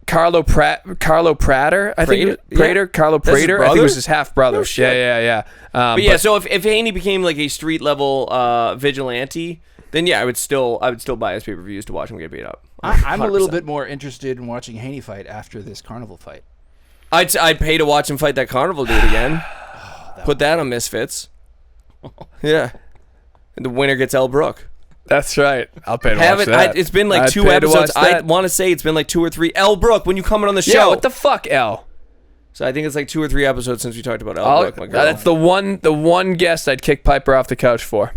Speaker 1: Carlo Prater. I think Prater. Carlo Prater. I think it was his half brother.
Speaker 2: Oh,
Speaker 1: yeah.
Speaker 2: But so if Haney became like a street level vigilante, then I would still buy his pay-per-views to watch him get beat up.
Speaker 3: I'm a little bit more interested in watching Haney fight after this carnival fight.
Speaker 2: I'd pay to watch him fight that carnival dude again. Put that on Misfits. Yeah. And the winner gets Elle Brooke.
Speaker 1: That's right. I'll pay to watch that.
Speaker 2: It's been like 2 episodes. I want to say it's been like 2 or 3. Elle Brooke, when you coming on the show.
Speaker 1: Yeah, what the fuck, Elle?
Speaker 2: So I think it's like 2 or 3 episodes since we talked about Elle Brooke, my girl.
Speaker 1: That's the one guest I'd kick Piper off the couch for.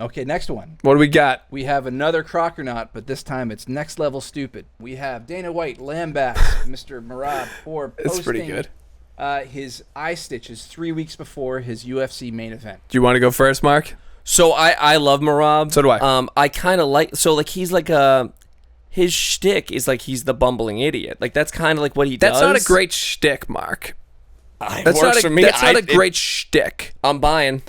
Speaker 3: Okay, next one.
Speaker 1: What do we got?
Speaker 3: We have another Crockernaut, but this time it's next level stupid. We have Dana White lambast Mr. Merab for posting
Speaker 1: It's pretty good.
Speaker 3: His eye stitches 3 weeks before his UFC main event.
Speaker 1: Do you want to go first, Mark?
Speaker 2: So I love Merab.
Speaker 1: So do I.
Speaker 2: I kind of like, so like he's like his shtick is like he's the bumbling idiot. Like that's kind of like what he does.
Speaker 1: That's not a great shtick, Mark.
Speaker 2: That's not
Speaker 1: a great shtick.
Speaker 2: I'm buying.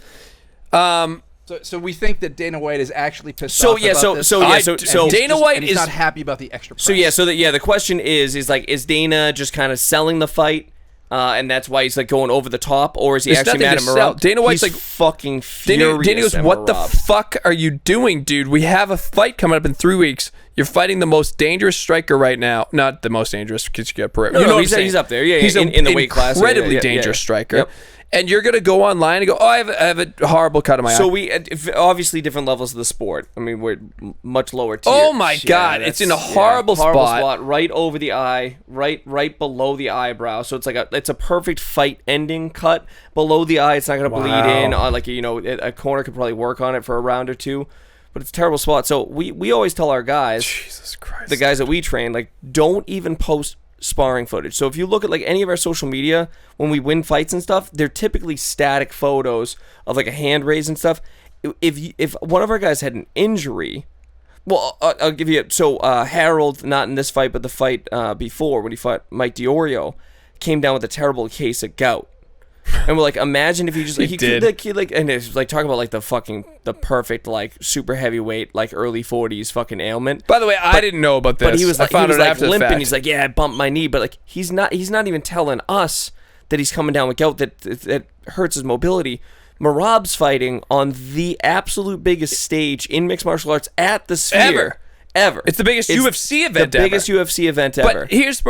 Speaker 3: So we think that Dana White is actually pissed off about this.
Speaker 2: So
Speaker 3: Dana White is not happy about the extra price.
Speaker 2: The question is Dana just kind of selling the fight? And that's why he's like going over the top, or is he actually mad at Merab?
Speaker 1: Dana White's
Speaker 2: he's
Speaker 1: like
Speaker 2: fucking furious.
Speaker 1: Dana goes, "What the fuck are you doing, dude? We have a fight coming up in 3 weeks. You're fighting the most dangerous striker right now. Not the most dangerous, because you got Pereira.
Speaker 2: No, he's up there. Yeah,
Speaker 1: he's
Speaker 2: in the weight class.
Speaker 1: Incredibly dangerous striker.
Speaker 2: Yep.
Speaker 1: And you're gonna go online and go, "Oh, I have a horrible cut in my eye."
Speaker 2: So we obviously different levels of the sport. I mean, we're much lower tier.
Speaker 1: Oh my god, it's in a horrible spot,
Speaker 2: right over the eye, right below the eyebrow. So it's a perfect fight ending cut below the eye. It's not gonna bleed in. A corner could probably work on it for a round or two, but it's a terrible spot. So we always tell our guys,
Speaker 1: Jesus Christ,
Speaker 2: the guys that we train, like, don't even post sparring footage. So if you look at like any of our social media when we win fights and stuff, they're typically static photos of like a hand raise and stuff. If one of our guys had an injury, well, I'll give you. So Harold, not in this fight, but the fight before when he fought Mike Diorio, came down with a terrible case of gout. And we're like, imagine if you just he did and it's like talking about like the perfect like super heavyweight like early 40s fucking ailment.
Speaker 1: By the way, I didn't know about this.
Speaker 2: But he was like,
Speaker 1: limping.
Speaker 2: He's like, yeah, I bumped my knee, but like he's not even telling us that he's coming down with gout that hurts his mobility. Merab's fighting on the absolute biggest stage in mixed martial arts at the Sphere. Ever.
Speaker 1: It's the biggest UFC event ever.
Speaker 2: The biggest UFC event ever.
Speaker 1: But here's,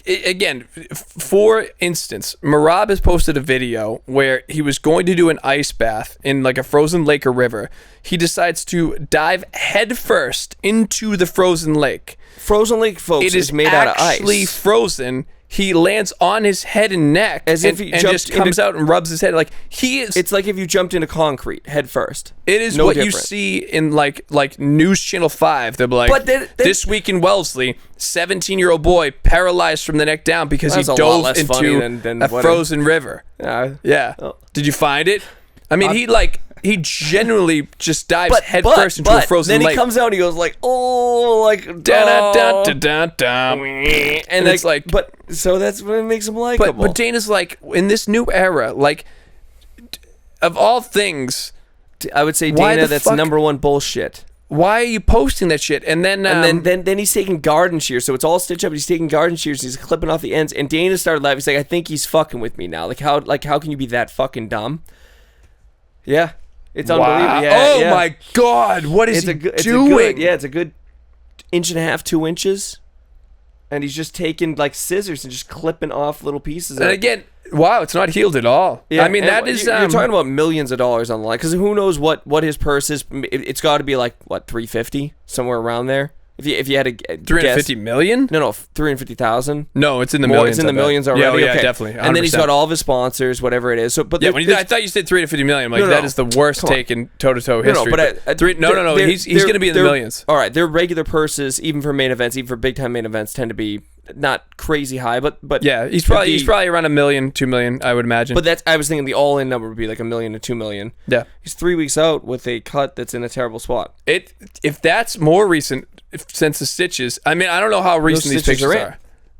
Speaker 1: again, for instance, Merab has posted a video where he was going to do an ice bath in like a frozen lake or river. He decides to dive headfirst into the frozen lake.
Speaker 2: Frozen lake, folks,
Speaker 1: it is
Speaker 2: made out of ice.
Speaker 1: Actually frozen. He lands on his head and neck
Speaker 2: as if he
Speaker 1: just comes out and rubs his head. Like he is.
Speaker 2: It's like if you jumped into concrete head first.
Speaker 1: It is what you see in like News Channel 5. They'll be like, this week in Wellesley, 17-year-old boy paralyzed from the neck down because he dove into a frozen river. Yeah. Oh. Did you find it? I mean, he genuinely just dives headfirst into a frozen lake.
Speaker 2: Then he comes out and he goes like, oh, like
Speaker 1: and it's like,
Speaker 2: but so that's what makes him likable.
Speaker 1: But Dana's like, in this new era, like, of all things,
Speaker 2: I would say Dana, that's number one bullshit.
Speaker 1: Why are you posting that shit? And then
Speaker 2: then he's taking garden shears, so it's all stitched up. He's taking garden shears, he's clipping off the ends, and Dana started laughing. He's like, I think he's fucking with me now. Like how can you be that fucking dumb? Yeah. It's unbelievable. Yeah,
Speaker 1: my God. What is he doing?
Speaker 2: It's a good 1.5 to 2 inches. And he's just taking like scissors and just clipping off little pieces.
Speaker 1: And again, wow, it's not healed at all. Yeah, I mean, that is...
Speaker 2: You're talking about millions of dollars on the line. Because who knows what his purse is. It's got to be like, what, $350? Somewhere around there. If you had a
Speaker 1: 350 million?
Speaker 2: No, 350,000.
Speaker 1: No, it's in the millions.
Speaker 2: It's in the millions already.
Speaker 1: Yeah, definitely. 100%.
Speaker 2: And then he's got all of his sponsors, whatever it is. So, but
Speaker 1: I thought you said 350 million. I'm like, that is the worst take in toe-to-toe history. No. He's going to be in the millions.
Speaker 2: All right, their regular purses, even for main events, even for big-time main events, tend to be not crazy high, but
Speaker 1: yeah, he's probably around $1 million, $2 million, I would imagine.
Speaker 2: But I was thinking the all-in number would be like $1 million to $2 million.
Speaker 1: Yeah,
Speaker 2: he's 3 weeks out with a cut that's in a terrible spot.
Speaker 1: If that's more recent. Since the stitches, I mean, I don't know how recent these pictures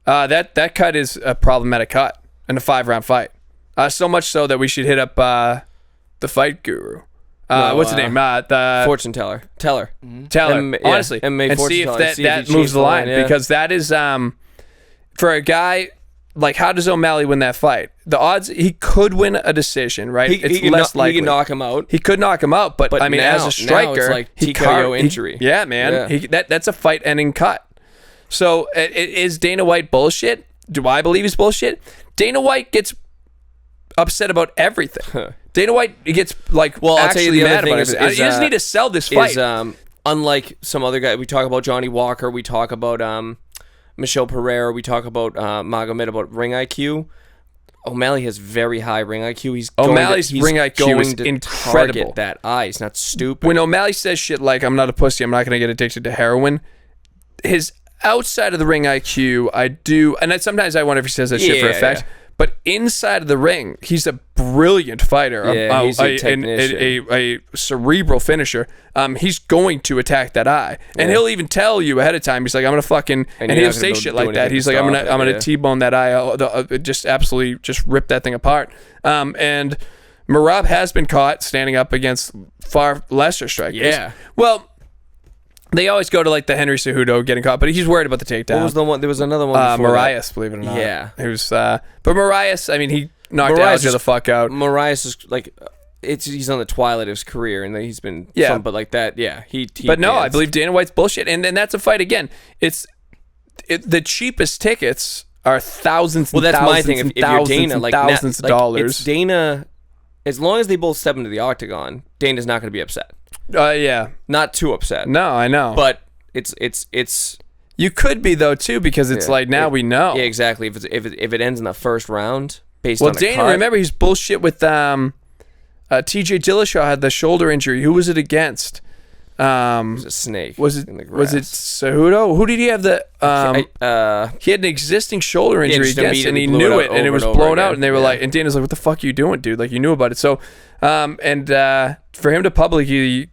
Speaker 1: are. That cut is a problematic cut in a 5-round fight. So much so that we should hit up the fight guru. What's his name? The
Speaker 2: fortune teller. Teller.
Speaker 1: Honestly, and see if that moves the line, because that is for a guy. Like, how does O'Malley win that fight? The odds, he could win a decision, right?
Speaker 2: It's less likely. He can knock him out.
Speaker 1: He could knock him out, but I mean, as a striker,
Speaker 2: it's like TKO injury.
Speaker 1: Yeah, man. Yeah. That's a fight-ending cut. So, is Dana White bullshit? Do I believe he's bullshit? Dana White gets upset about everything. Dana White gets like
Speaker 2: I'll tell you
Speaker 1: actually
Speaker 2: the other
Speaker 1: mad
Speaker 2: thing
Speaker 1: about
Speaker 2: is,
Speaker 1: everything. He doesn't need to sell this fight.
Speaker 2: Unlike some other guy, we talk about Johnny Walker, we talk about Michelle Pereira, we talk about Magomed about ring IQ. O'Malley has very high ring IQ.
Speaker 1: O'Malley's ring IQ is
Speaker 2: to
Speaker 1: incredible.
Speaker 2: Target that eye. He's not stupid.
Speaker 1: When O'Malley says shit like, I'm not a pussy, I'm not going to get addicted to heroin, his outside of the ring IQ, I do, and sometimes I wonder if he says that shit for effect, but inside of the ring, he's a brilliant fighter,
Speaker 2: he's a technician.
Speaker 1: a cerebral finisher. He's going to attack that eye, and he'll even tell you ahead of time. He's like, I'm gonna fucking, and he'll say shit like that. He's like, I'm gonna T-bone that eye, just absolutely just rip that thing apart. And Merab has been caught standing up against far lesser strikers.
Speaker 2: Yeah.
Speaker 1: Well, they always go to like the Henry Cejudo getting caught, but he's worried about the takedown.
Speaker 2: What was the one? There was another one before
Speaker 1: Marias, believe it or not.
Speaker 2: Yeah.
Speaker 1: It was, but Marias, I mean, he knocked Aljo the fuck out.
Speaker 2: Marias is like, he's on the twilight of his career, and he's been but like that, he
Speaker 1: but no, I believe Dana White's bullshit, and then that's a fight again. The cheapest tickets are thousands.
Speaker 2: Well, that's
Speaker 1: thousands
Speaker 2: my thing. If you're Dana, like
Speaker 1: thousands of dollars.
Speaker 2: It's Dana. As long as they both step into the octagon, Dana's not going to be upset.
Speaker 1: Yeah,
Speaker 2: not too upset.
Speaker 1: No, I know,
Speaker 2: but it's.
Speaker 1: You could be though too, because it's like now we know.
Speaker 2: Yeah, exactly. If it ends in the first round, based on
Speaker 1: Dana, remember he's bullshit with TJ Dillashaw had the shoulder injury. Who was it against?
Speaker 2: It was a snake.
Speaker 1: Was it Cejudo? Who did he have he had an existing shoulder injury against, and he knew it, and it was blown out, and they were like, and Dana's like, what the fuck are you doing, dude? Like, you knew about it. So for him to publicly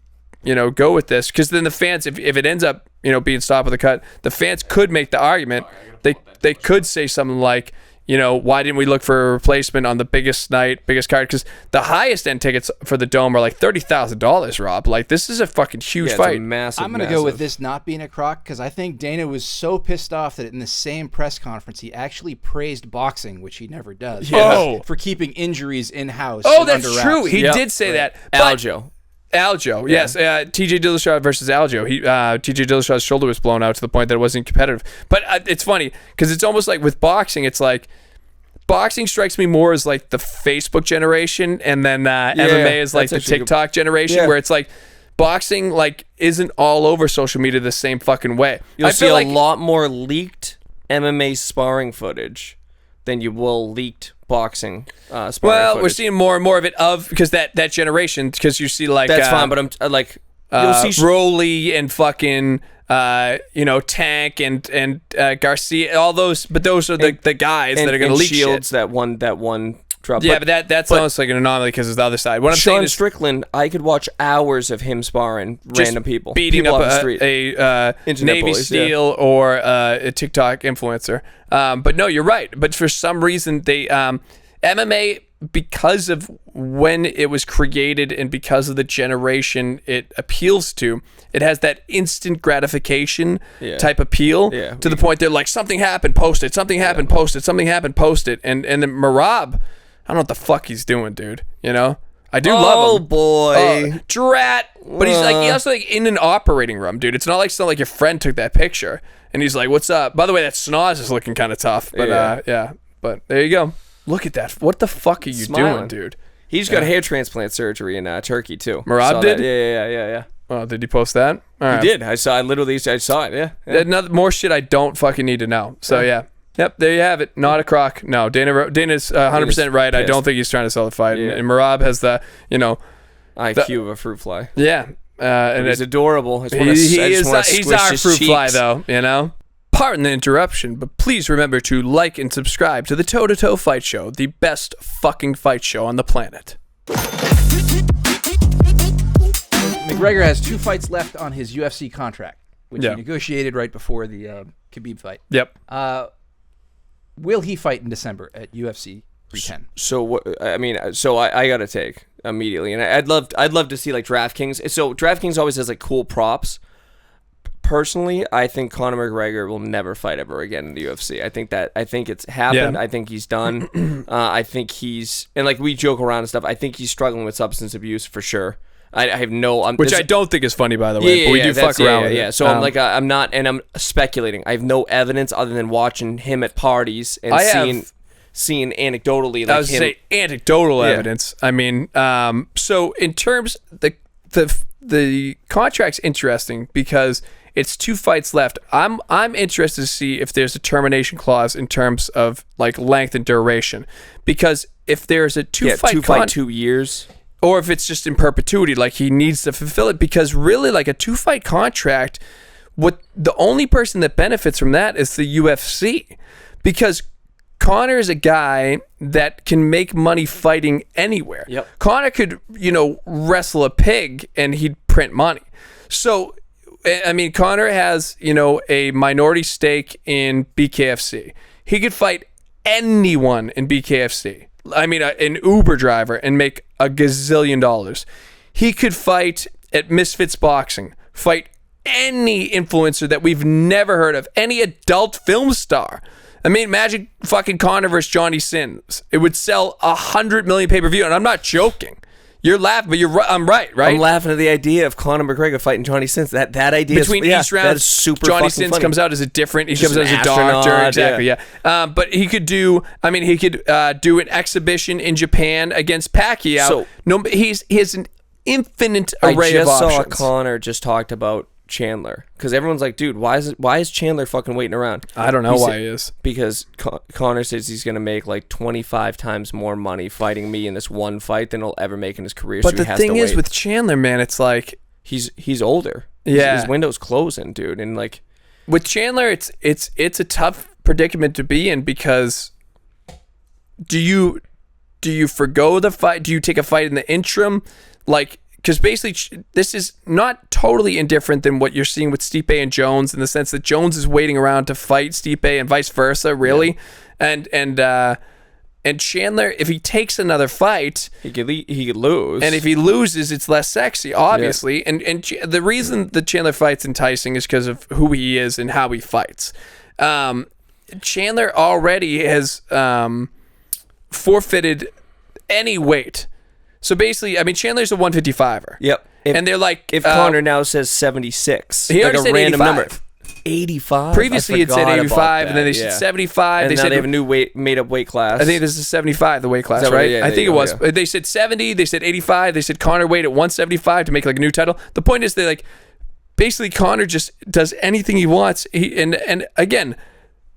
Speaker 1: go with this, because then the fans, if it ends up being stopped with a cut, the fans could make the argument. They could say something like, why didn't we look for a replacement on the biggest night, biggest card? Because the highest end tickets for the Dome are like $30,000, Rob. Like, this is a fucking huge fight.
Speaker 2: It's a massive.
Speaker 3: I'm going to go with this not being a crock, because I think Dana was so pissed off that in the same press conference he actually praised boxing, which he never does. For keeping injuries in-house.
Speaker 1: Oh, that's true. He did say that. Aljo, yes. TJ Dillashaw versus Aljo. TJ Dillashaw's shoulder was blown out to the point that it wasn't competitive. But it's funny, because it's almost like with boxing, it's like, boxing strikes me more as like the Facebook generation, and then MMA is like the TikTok generation, where it's like, boxing like isn't all over social media the same fucking way.
Speaker 2: You'll see a lot more leaked MMA sparring footage than you will leaked boxing sparring footage.
Speaker 1: We're seeing more and more of it because that generation, because you see like
Speaker 2: that's fine, but I'm like you'll see
Speaker 1: Broly and fucking Tank and Garcia, all those, but those are the guys that are going to leak
Speaker 2: Shields
Speaker 1: shit.
Speaker 2: that one drop.
Speaker 1: Yeah, but that's almost like an anomaly because it's the other side. What I'm saying is,
Speaker 2: Strickland, I could watch hours of him sparring random people
Speaker 1: beating up
Speaker 2: off the street.
Speaker 1: a Navy SEAL or a TikTok influencer. But no, you're right. But for some reason, they MMA, because of when it was created and because of the generation it appeals to, it has that instant gratification type appeal to the point they're like, something happened, post it, something happened, post it, something happened, post it. And then Merab, I don't know what the fuck he's doing, dude. I do love him.
Speaker 2: Oh boy,
Speaker 1: drat. But he's also like in an operating room, dude. It's not like your friend took that picture and he's like, "What's up?" By the way, that schnoz is looking kind of tough. But but there you go. Look at that. What the fuck are you doing, dude?
Speaker 2: He's got hair transplant surgery in Turkey too.
Speaker 1: Merab did?
Speaker 2: Yeah.
Speaker 1: Oh, did he post that? All right.
Speaker 2: He did. I saw it. Yeah.
Speaker 1: More shit I don't fucking need to know. So yeah. Yep, there you have it. Not a crock. No, Dana's 100% right. I don't think he's trying to sell the fight. Yeah. And Merab has the,
Speaker 2: IQ of a fruit fly.
Speaker 1: Yeah. And
Speaker 2: he's adorable.
Speaker 1: He's our fruit fly, though, Pardon the interruption, but please remember to like and subscribe to the Toe to Toe Fight Show, the best fucking fight show on the planet.
Speaker 3: McGregor has 2 fights left on his UFC contract, which he negotiated right before the Khabib fight.
Speaker 1: Yep.
Speaker 3: Will he fight in December at UFC 310?
Speaker 2: So what? I mean, I got to take immediately, and I'd love to see like DraftKings. So DraftKings always has like cool props. Personally, I think Conor McGregor will never fight ever again in the UFC. I think it's happened.
Speaker 1: Yeah.
Speaker 2: I think he's done. I think and like we joke around and stuff. I think he's struggling with substance abuse for sure. I have no...
Speaker 1: Which I don't think is funny, by the way, but we do fuck around with it.
Speaker 2: So I'm not, and I'm speculating. I have no evidence other than watching him at parties and seeing... seen anecdotally. Like
Speaker 1: I was say anecdotal evidence. I mean, so in terms the contract's interesting because it's 2 fights left. I'm interested to see if there's a termination clause in terms of like length and duration, because if there's a 2 fight
Speaker 2: 2 years,
Speaker 1: or if it's just in perpetuity, like he needs to fulfill it, because really like a 2 fight contract, what the only person that benefits from that is the UFC, because Conor is a guy that can make money fighting anywhere.
Speaker 2: Yep.
Speaker 1: Conor could, wrestle a pig and he'd print money. So, I mean, Conor has, a minority stake in BKFC. He could fight anyone in BKFC. I mean, an Uber driver and make a gazillion dollars. He could fight at Misfits Boxing, fight any influencer that we've never heard of, any adult film star. I mean, imagine fucking Conor versus Johnny Sins. It would sell 100 million pay-per-view, and I'm not joking. You're laughing, but you're right. I'm right?
Speaker 2: I'm laughing at the idea of Conor McGregor fighting Johnny Sins. That idea
Speaker 1: between each round,
Speaker 2: that is super
Speaker 1: Johnny
Speaker 2: fucking
Speaker 1: Sins
Speaker 2: funny.
Speaker 1: comes out as a different. He
Speaker 2: Just
Speaker 1: comes out as a
Speaker 2: astronaut,
Speaker 1: doctor, exactly. Yeah. But he could do. I mean, he could do an exhibition in Japan against Pacquiao.
Speaker 2: So
Speaker 1: he has an infinite array of options.
Speaker 2: I just saw Conor just talked about Chandler, because everyone's like, dude, why is Chandler fucking waiting around?
Speaker 1: I don't know why he is.
Speaker 2: Because Conor says he's gonna make like 25 times more money fighting me in this one fight than he'll ever make in his career.
Speaker 1: But
Speaker 2: so
Speaker 1: the
Speaker 2: he has
Speaker 1: thing
Speaker 2: to
Speaker 1: is
Speaker 2: wait.
Speaker 1: with Chandler, man, it's like
Speaker 2: he's older.
Speaker 1: Yeah,
Speaker 2: his window's closing, dude, and like
Speaker 1: with Chandler, it's a tough predicament to be in, because do you forgo the fight? Do you take a fight in the interim, like? Because basically, this is not totally indifferent than what you're seeing with Stipe and Jones, in the sense that Jones is waiting around to fight Stipe and vice versa, really. Yeah. And Chandler, if he takes another fight,
Speaker 2: he could lose.
Speaker 1: And if he loses, it's less sexy, obviously. Yeah. And the reason the Chandler fight's enticing is because of who he is and how he fights. Chandler already has forfeited any weight. So basically, I mean, Chandler's a 155er.
Speaker 2: Yep.
Speaker 1: And they're like...
Speaker 2: If Conor now says 76,
Speaker 1: he
Speaker 2: like
Speaker 1: already
Speaker 2: a
Speaker 1: said
Speaker 2: random
Speaker 1: 85.
Speaker 2: number. 85?
Speaker 1: Previously, it said 85, and then they said 75.
Speaker 2: And now they have a new made-up weight class.
Speaker 1: I think this is 75, the weight class, right?
Speaker 2: Yeah,
Speaker 1: I think it was. Yeah. They said 70, they said 85, they said Conor weighed at 175 to make like a new title. The point is, they like... Basically, Conor just does anything he wants. And again...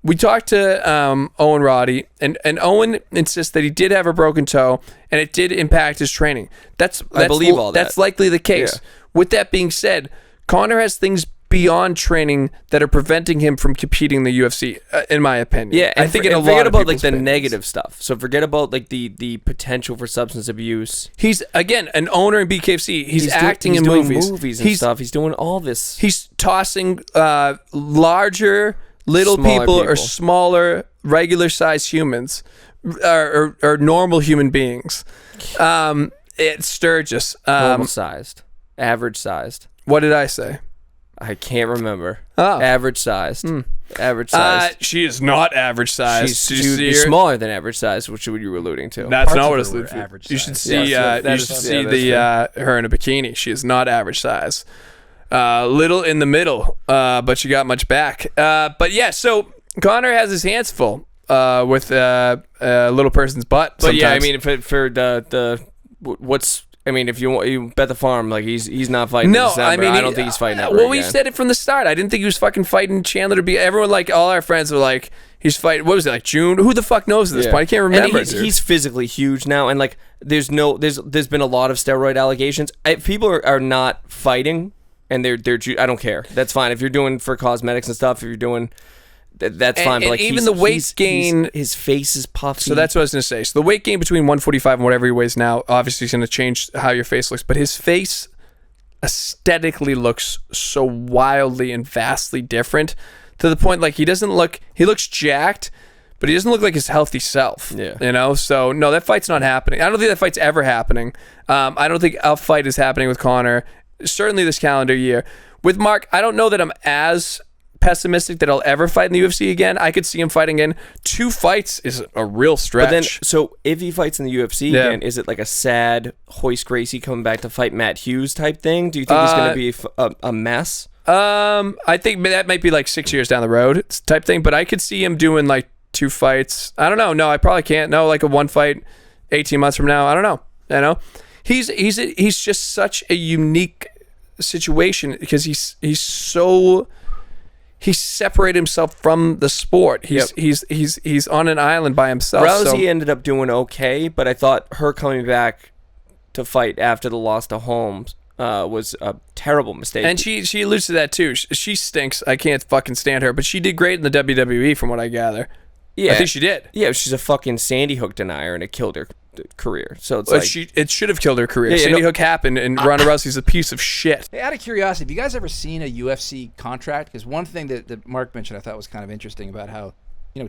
Speaker 1: We talked to Owen Roddy, and Owen insists that he did have a broken toe, and it did impact his training. I believe all that. That's likely the case. Yeah. With that being said, Conor has things beyond training that are preventing him from competing in the UFC, in my opinion.
Speaker 2: Yeah,
Speaker 1: I think
Speaker 2: forget about like the negative stuff. So forget about like the potential for substance abuse.
Speaker 1: He's again an owner in BKFC. He's acting in movies
Speaker 2: and stuff. He's doing all this.
Speaker 1: He's tossing larger. Little people or smaller, regular-sized humans, or normal human beings. It's Sturgis.
Speaker 2: Normal-sized. Average-sized.
Speaker 1: What did I say?
Speaker 2: I can't remember.
Speaker 1: Oh.
Speaker 2: Average-sized. Average-sized.
Speaker 1: She is not average-sized.
Speaker 2: She's smaller than average-sized, which you were alluding to.
Speaker 1: That's not what it's alluding to. You should see,
Speaker 2: her in
Speaker 1: a bikini. She is not average-sized. Little in the middle, but she got much back. But yeah, so Conor has his hands full with a little person's butt.
Speaker 2: But
Speaker 1: sometimes.
Speaker 2: yeah, I mean, for if you bet the farm, like he's not fighting.
Speaker 1: No,
Speaker 2: in December.
Speaker 1: I mean,
Speaker 2: I don't think he's fighting ever.
Speaker 1: Well, we
Speaker 2: again.
Speaker 1: said it from the start. I didn't think he was fucking fighting Chandler to be. Everyone, like all our friends, were like, he's fighting. What was it, like June? Who the fuck knows at this point? I can't remember.
Speaker 2: And he's physically huge now, and like there's been a lot of steroid allegations. If people are not fighting. And they're I don't care. That's fine. If you're doing for cosmetics and stuff, if you're doing that's fine. But like
Speaker 1: even the weight gain,
Speaker 2: his face is puffy.
Speaker 1: So that's what I was gonna say. So the weight gain between 145 and whatever he weighs now, obviously, is gonna change how your face looks. But his face aesthetically looks so wildly and vastly different, to the point like he looks jacked, but he doesn't look like his healthy self.
Speaker 2: Yeah.
Speaker 1: So no, that fight's not happening. I don't think that fight's ever happening. I don't think a fight is happening with Conor. Certainly this calendar year. With Mark, I don't know that I'm as pessimistic that I'll ever fight in the UFC again. I could see him fighting again. 2 fights is a real stretch.
Speaker 2: But then, so if he fights in the UFC again, is it like a sad Hoist Gracie coming back to fight Matt Hughes type thing? Do you think he's going to be a mess?
Speaker 1: I think that might be like 6 years down the road type thing, but I could see him doing like 2 fights. I don't know. No, I probably can't. No, like a 1 fight 18 months from now. I don't know. You know, he's just such a unique situation because he's separated himself from the sport. He's on an island by himself.
Speaker 2: Rousey ended up doing okay, but I thought her coming back to fight after the loss to Holmes was a terrible mistake.
Speaker 1: And she alludes to that too. She stinks. I can't fucking stand her, but she did great in the WWE from what I gather.
Speaker 2: Yeah,
Speaker 1: I think she did.
Speaker 2: Yeah, she's a fucking Sandy Hook denier, and it killed her career. So it's
Speaker 1: it should have killed her career. Sandy Hook happened, and Ronda Rousey's a piece of shit.
Speaker 3: Hey, out of curiosity, have you guys ever seen a UFC contract? Because one thing that Mark mentioned I thought was kind of interesting about how,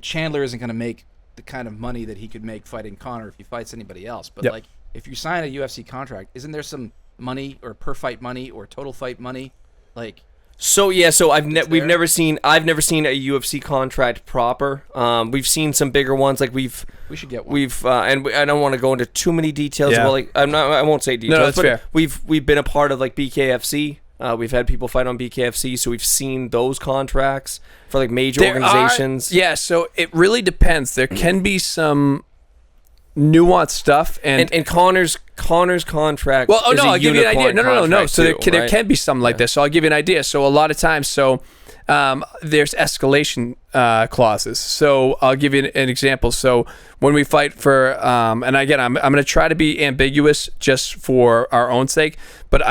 Speaker 3: Chandler isn't going to make the kind of money that he could make fighting Conor if he fights anybody else. But like, if you sign a UFC contract, isn't there some money or per fight money or total fight money? Like.
Speaker 2: We've never seen a UFC contract proper. We've seen some bigger ones, like we
Speaker 3: should get one.
Speaker 2: I don't want to go into too many details.
Speaker 1: Yeah.
Speaker 2: About, like I won't say details.
Speaker 1: No, that's
Speaker 2: but
Speaker 1: fair.
Speaker 2: We've been a part of like BKFC. We've had people fight on BKFC, so we've seen those contracts for like major organizations.
Speaker 1: So it really depends. There can be some nuanced stuff and Conor's
Speaker 2: contract.
Speaker 1: Well, I'll give you an idea. No. So there can be something like this. So I'll give you an idea. So a lot of times, there's escalation clauses. So I'll give you an example. So when we fight for, and again, I'm going to try to be ambiguous just for our own sake, but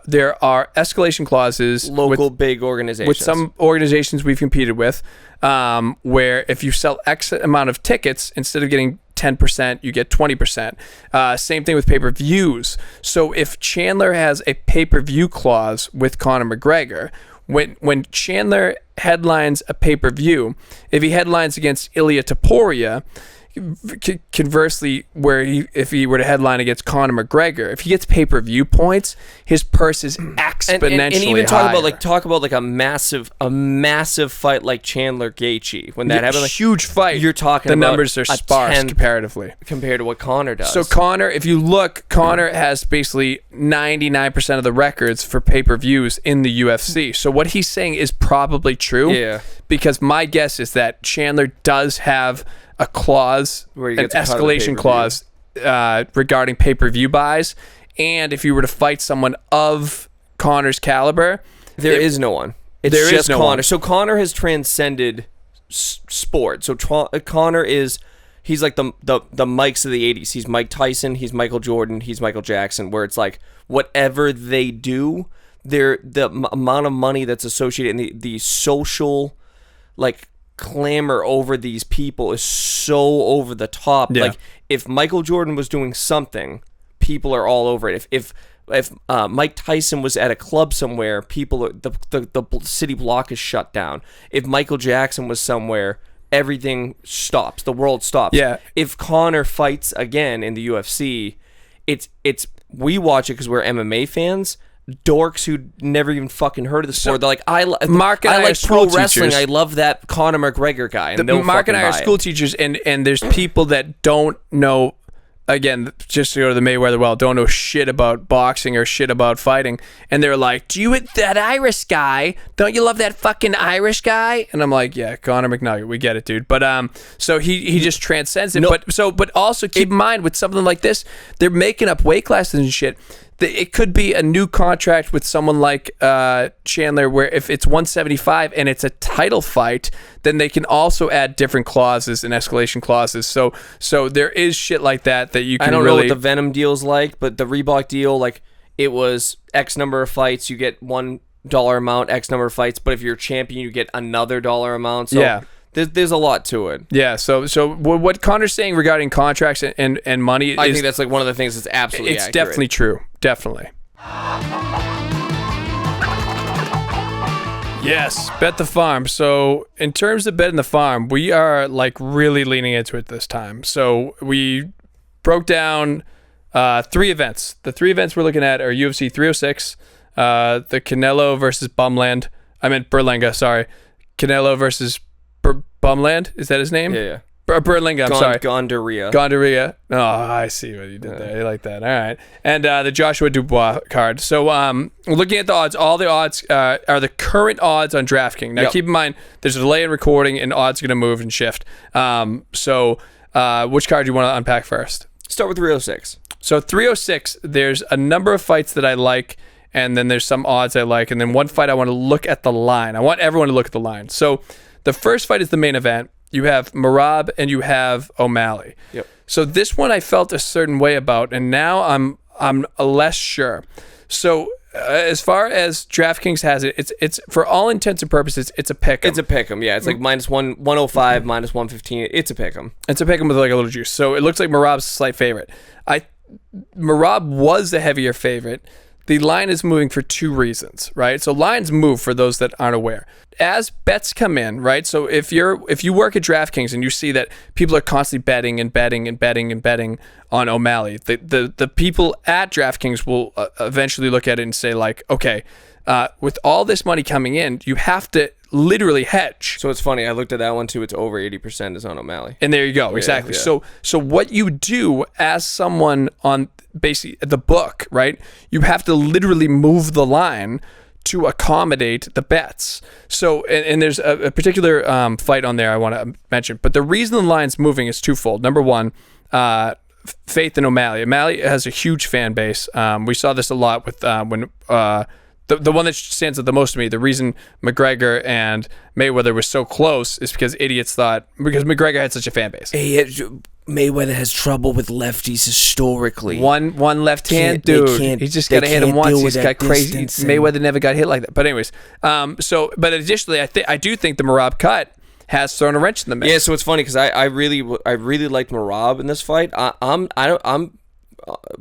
Speaker 1: there are escalation clauses
Speaker 2: local big organizations.
Speaker 1: With some organizations we've competed with, where if you sell X amount of tickets, instead of getting 10%, you get 20%. Same thing with pay-per-views. So if Chandler has a pay-per-view clause with Conor McGregor, when Chandler headlines a pay-per-view, if he headlines against Ilia Topuria, conversely, if he were to headline against Conor McGregor, if he gets pay-per-view points, his purse is exponentially
Speaker 2: and even talk
Speaker 1: higher.
Speaker 2: about like a massive fight like Chandler Gaethje when that happened, like,
Speaker 1: huge fight.
Speaker 2: You're talking
Speaker 1: the
Speaker 2: about
Speaker 1: numbers are sparse comparatively
Speaker 2: compared to what Conor does.
Speaker 1: So Conor, if you look, Conor has basically 99% of the records for pay-per-views in the UFC. So what he's saying is probably true.
Speaker 2: Yeah.
Speaker 1: Because my guess is that Chandler does have a clause, an escalation clause regarding pay-per-view buys, and if you were to fight someone of Conor's caliber,
Speaker 2: there is no one. It's
Speaker 1: there
Speaker 2: just
Speaker 1: is no
Speaker 2: Conor.
Speaker 1: one.
Speaker 2: So Conor has transcended sport. So Conor he's like the Mikes of the 80s. He's Mike Tyson, he's Michael Jordan, he's Michael Jackson, where it's like whatever they do, the amount of money that's associated in the social like clamor over these people is so over the top.
Speaker 1: Yeah.
Speaker 2: Like if Michael Jordan was doing something, people are all over it. If Mike Tyson was at a club somewhere, the city block is shut down. If Michael Jackson was somewhere, everything stops. The world stops.
Speaker 1: Yeah.
Speaker 2: If Conor fights again in the UFC, it's we watch it because we're MMA fans. Dorks who never even fucking heard of the sport. They're like, I like pro wrestling. I love that Conor McGregor guy. And
Speaker 1: Mark and I are school teachers, and there's people that don't know. Again, just to go to the Mayweather don't know shit about boxing or shit about fighting, and they're like, "Do you that Irish guy? Don't you love that fucking Irish guy?" And I'm like, "Yeah, Conor McNugget, we get it, dude." But so he just transcends it.
Speaker 2: No.
Speaker 1: But also keep in mind with something like this, they're making up weight classes and shit. It could be a new contract with someone like Chandler, where if it's 175 and it's a title fight, then they can also add different clauses and escalation clauses. So there is shit like that you can.
Speaker 2: I don't
Speaker 1: really
Speaker 2: know what the Venom deal's like, but the Reebok deal, like it was X number of fights, you get $1 amount, X number of fights, but if you're a champion, you get another dollar amount. So
Speaker 1: yeah.
Speaker 2: There's a lot to it.
Speaker 1: Yeah, so what Conor's saying regarding contracts and money,
Speaker 2: I think that's like one of the things that's absolutely
Speaker 1: it's
Speaker 2: accurate.
Speaker 1: Definitely true. Definitely. Yes, bet the farm. So in terms of betting the farm, we are like really leaning into it this time. So we broke down 3 events. The 3 events we're looking at are UFC 306, the Canelo versus Berlanga, sorry. Canelo versus Bumland, is that his name?
Speaker 2: Yeah.
Speaker 1: Berlinga, I'm sorry.
Speaker 2: Gondaria.
Speaker 1: Oh, I see what you did there. I like that. All right. And the Joshua Dubois card. So looking at the odds, all the odds are the current odds on DraftKings. Now, keep in mind, there's a delay in recording, and odds are going to move and shift. So which card do you want to unpack first?
Speaker 2: Start with 306.
Speaker 1: So 306, there's a number of fights that I like, and then there's some odds I like, and then one fight I want to look at the line. I want everyone to look at the line. So the first fight is the main event. You have Merab and you have O'Malley.
Speaker 2: Yep.
Speaker 1: So this one I felt a certain way about, and now I'm less sure. So as far as DraftKings has it, it's for all intents and purposes, it's a pick'em.
Speaker 2: It's a pick'em, yeah. It's like minus 105, minus 115. It's a pick'em.
Speaker 1: It's a pick'em with like a little juice. So it looks like Merab's a slight favorite. Merab was the heavier favorite. The line is moving for two reasons, right? So lines move for those that aren't aware. As bets come in, right? So if you work at DraftKings and you see that people are constantly betting on O'Malley, the people at DraftKings will eventually look at it and say like, okay, with all this money coming in, you have to literally hedge.
Speaker 2: So it's funny. I looked at that one too. It's over 80% is on O'Malley.
Speaker 1: And there you go. Exactly. Yeah. So what you do as someone on basically the book, right? You have to literally move the line to accommodate the bets. So, and there's a particular fight on there I want to mention. But the reason the line's moving is twofold. Number one, faith in O'Malley. O'Malley has a huge fan base. We saw this a lot with when the one that stands out the most to me, the reason McGregor and Mayweather were so close is because idiots thought, because McGregor had such a fan base.
Speaker 2: Mayweather has trouble with lefties historically.
Speaker 1: One left hand dude. He just got to hit him once. He's got crazy. Mayweather never got hit like that. But anyways, but additionally, I do think the Merab cut has thrown a wrench in the mix.
Speaker 2: Yeah, so it's funny because I really liked Merab in this fight. I'm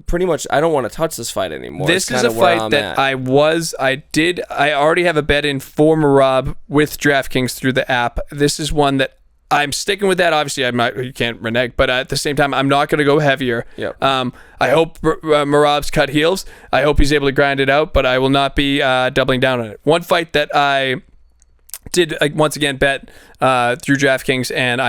Speaker 2: pretty much I don't want to touch this fight anymore.
Speaker 1: This is a fight that I already have a bet in for Merab with DraftKings through the app. This is one that I'm sticking with that. Obviously, you can't renege, but at the same time, I'm not going to go heavier.
Speaker 2: Yep.
Speaker 1: I hope Merab's cut heals. I hope he's able to grind it out, but I will not be doubling down on it. One fight that I did once again bet through DraftKings, and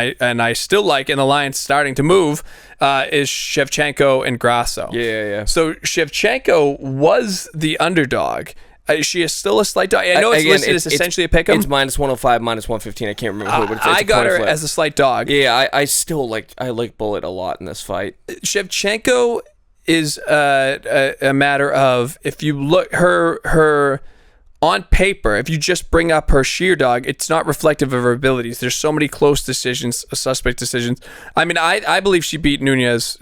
Speaker 1: I still like, and the line's starting to move, is Shevchenko and Grasso.
Speaker 2: Yeah.
Speaker 1: So Shevchenko was the underdog. She is still a slight dog. I know it's listed as essentially a pick'em.
Speaker 2: It's minus 105, minus 115. I can't remember who, but it's
Speaker 1: I got her as a slight dog.
Speaker 2: Yeah, I still like Bullet a lot in this fight.
Speaker 1: Shevchenko is a matter of, if you look her on paper, if you just bring up her sheer dog, it's not reflective of her abilities. There's so many close decisions, suspect decisions. I mean, I believe she beat Nunez,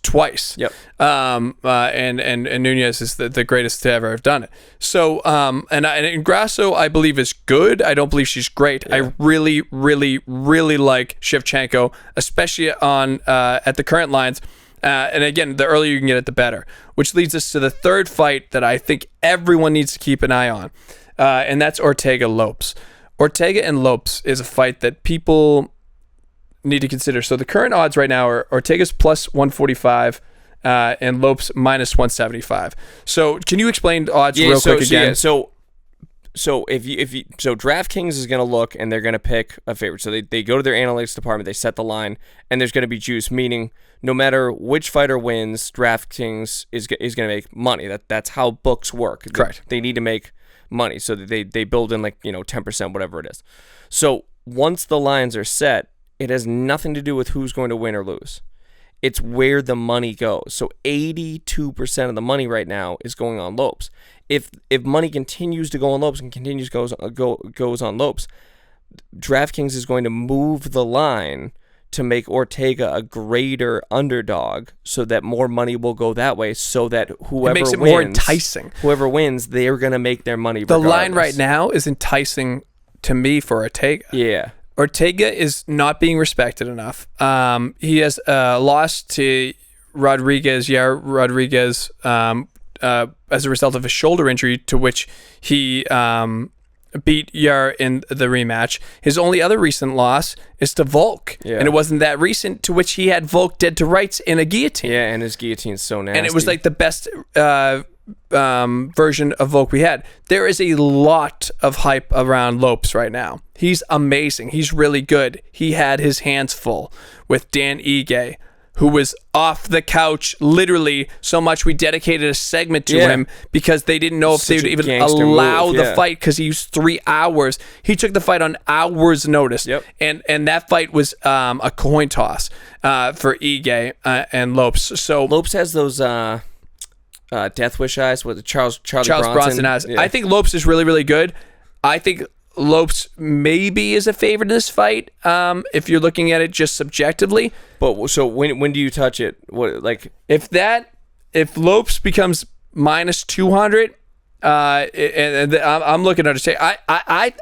Speaker 1: twice.
Speaker 2: Yep.
Speaker 1: And Nunez is the greatest to ever have done it. So, and Grasso, I believe, is good. I don't believe she's great. Yeah. I really, really, really like Shevchenko, especially on at the current lines. And again, the earlier you can get it, the better. Which leads us to the third fight that I think everyone needs to keep an eye on. And that's Ortega-Lopes. Ortega and Lopes is a fight that people need to consider. So the current odds right now are Ortega's plus 145 and Lopes minus 175. So can you explain odds real quick again?
Speaker 2: So DraftKings is going to look and they're going to pick a favorite. So they go to their analytics department, they set the line, and there's going to be juice, meaning no matter which fighter wins, DraftKings is going to make money. That's how books work.
Speaker 1: Correct.
Speaker 2: They need to make money, so that they build in 10%, whatever it is. So once the lines are set, it has nothing to do with who's going to win or lose. It's where the money goes. So 82% of the money right now is going on Lopes. If money continues to go on Lopes and goes on Lopes, DraftKings is going to move the line to make Ortega a greater underdog, so that more money will go that way, so that whoever
Speaker 1: makes it
Speaker 2: wins,
Speaker 1: more enticing.
Speaker 2: Whoever wins, they're going to make their money
Speaker 1: regardless.
Speaker 2: The
Speaker 1: line right now is enticing to me for Ortega.
Speaker 2: Yeah.
Speaker 1: Ortega is not being respected enough. He has lost to Yair Rodriguez as a result of a shoulder injury, to which he beat Yair in the rematch. His only other recent loss is to Volk, and it wasn't that recent, to which he had Volk dead to rights in a guillotine.
Speaker 2: Yeah, and his guillotine's so nasty.
Speaker 1: And it was like the best version of Volk we had. There is a lot of hype around Lopes right now. He's amazing. He's really good. He had his hands full with Dan Ige, who was off the couch literally so much we dedicated a segment to him because they didn't know if they would even allow the fight because he used 3 hours. He took the fight on hours' notice. And that fight was a coin toss for Ige and Lopes. So
Speaker 2: Lopes has those Death Wish eyes with Charles Bronson
Speaker 1: eyes. I think Lopes is really, really good. I think Lopes maybe is a favorite in this fight if you're looking at it just subjectively.
Speaker 2: But so when do you touch it? What, like
Speaker 1: if Lopes becomes minus 200, and I'm looking at Ortega.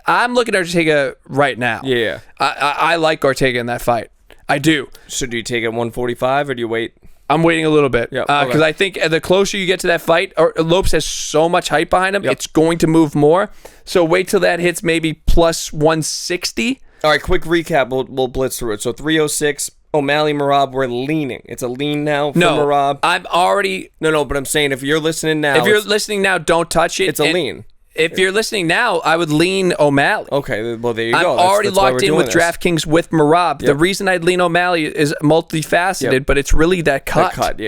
Speaker 1: I'm looking at Ortega right now.
Speaker 2: Yeah.
Speaker 1: I like Ortega in that fight. I do.
Speaker 2: So do you take it 145 or do you wait?
Speaker 1: I'm waiting a little bit because I think the closer you get to that fight, Lopes has so much hype behind him, it's going to move more. So wait till that hits maybe plus 160.
Speaker 2: All right, quick recap. We'll blitz through it. So 306, O'Malley, Merab, we're leaning. It's a lean now for Merab.
Speaker 1: I'm already...
Speaker 2: No, but I'm saying if you're listening now...
Speaker 1: don't touch it.
Speaker 2: It's a lean.
Speaker 1: If you're listening now, I would lean O'Malley.
Speaker 2: Okay, well, there you go.
Speaker 1: I'm already locked in with DraftKings with Merab. The reason I'd lean O'Malley is multifaceted, but it's really that cut.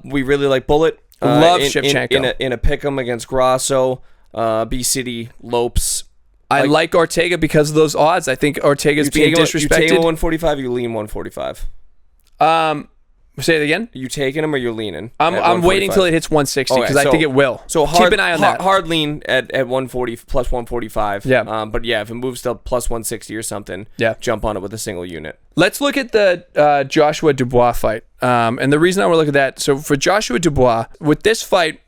Speaker 2: We really like Bullet.
Speaker 1: Love Shevchenko.
Speaker 2: In a pick'em against Grasso, B-City, Lopes.
Speaker 1: I like Ortega because of those odds. I think Ortega's being disrespected.
Speaker 2: You take him 145, you lean 145.
Speaker 1: Say it again.
Speaker 2: You taking him or you're leaning?
Speaker 1: I'm waiting till it hits 160 because I think it will.
Speaker 2: So
Speaker 1: keep an eye on that.
Speaker 2: Hard lean at 140 plus 145.
Speaker 1: Yeah.
Speaker 2: But yeah, if it moves to plus 160 or something, jump on it with a single unit.
Speaker 1: Let's look at the Joshua Dubois fight. And the reason I want to look at that, so for Joshua Dubois, with this fight,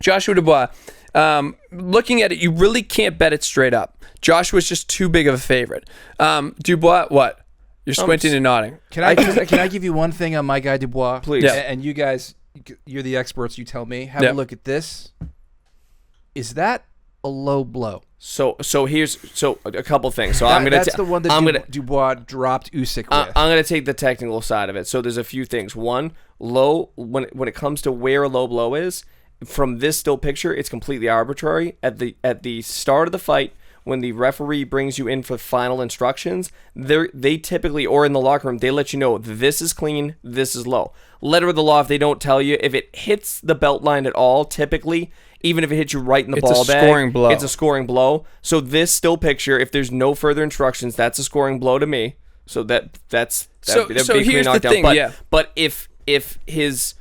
Speaker 1: Joshua Dubois, looking at it, you really can't bet it straight up. Joshua's just too big of a favorite. Dubois, what? You're squinting and nodding.
Speaker 3: Can I give you one thing on my guy Dubois?
Speaker 2: Please.
Speaker 1: Yeah.
Speaker 3: And you guys, you're the experts. You tell me. Have a look at this. Is that a low blow?
Speaker 2: So here's a couple things. So
Speaker 3: that's the one that Dubois dropped Usyk with.
Speaker 2: I'm gonna take the technical side of it. So there's a few things. One, low when it comes to where a low blow is, from this still picture, it's completely arbitrary. At the start of the fight, when the referee brings you in for final instructions, they typically, or in the locker room, they let you know this is clean, this is low. Letter of the law, if they don't tell you, if it hits the belt line at all, typically, even if it hits you right in the ball bag, it's a scoring blow. So this still picture, if there's no further instructions, that's a scoring blow to me. So that'd
Speaker 1: so
Speaker 2: be
Speaker 1: here's the thing,
Speaker 2: but if his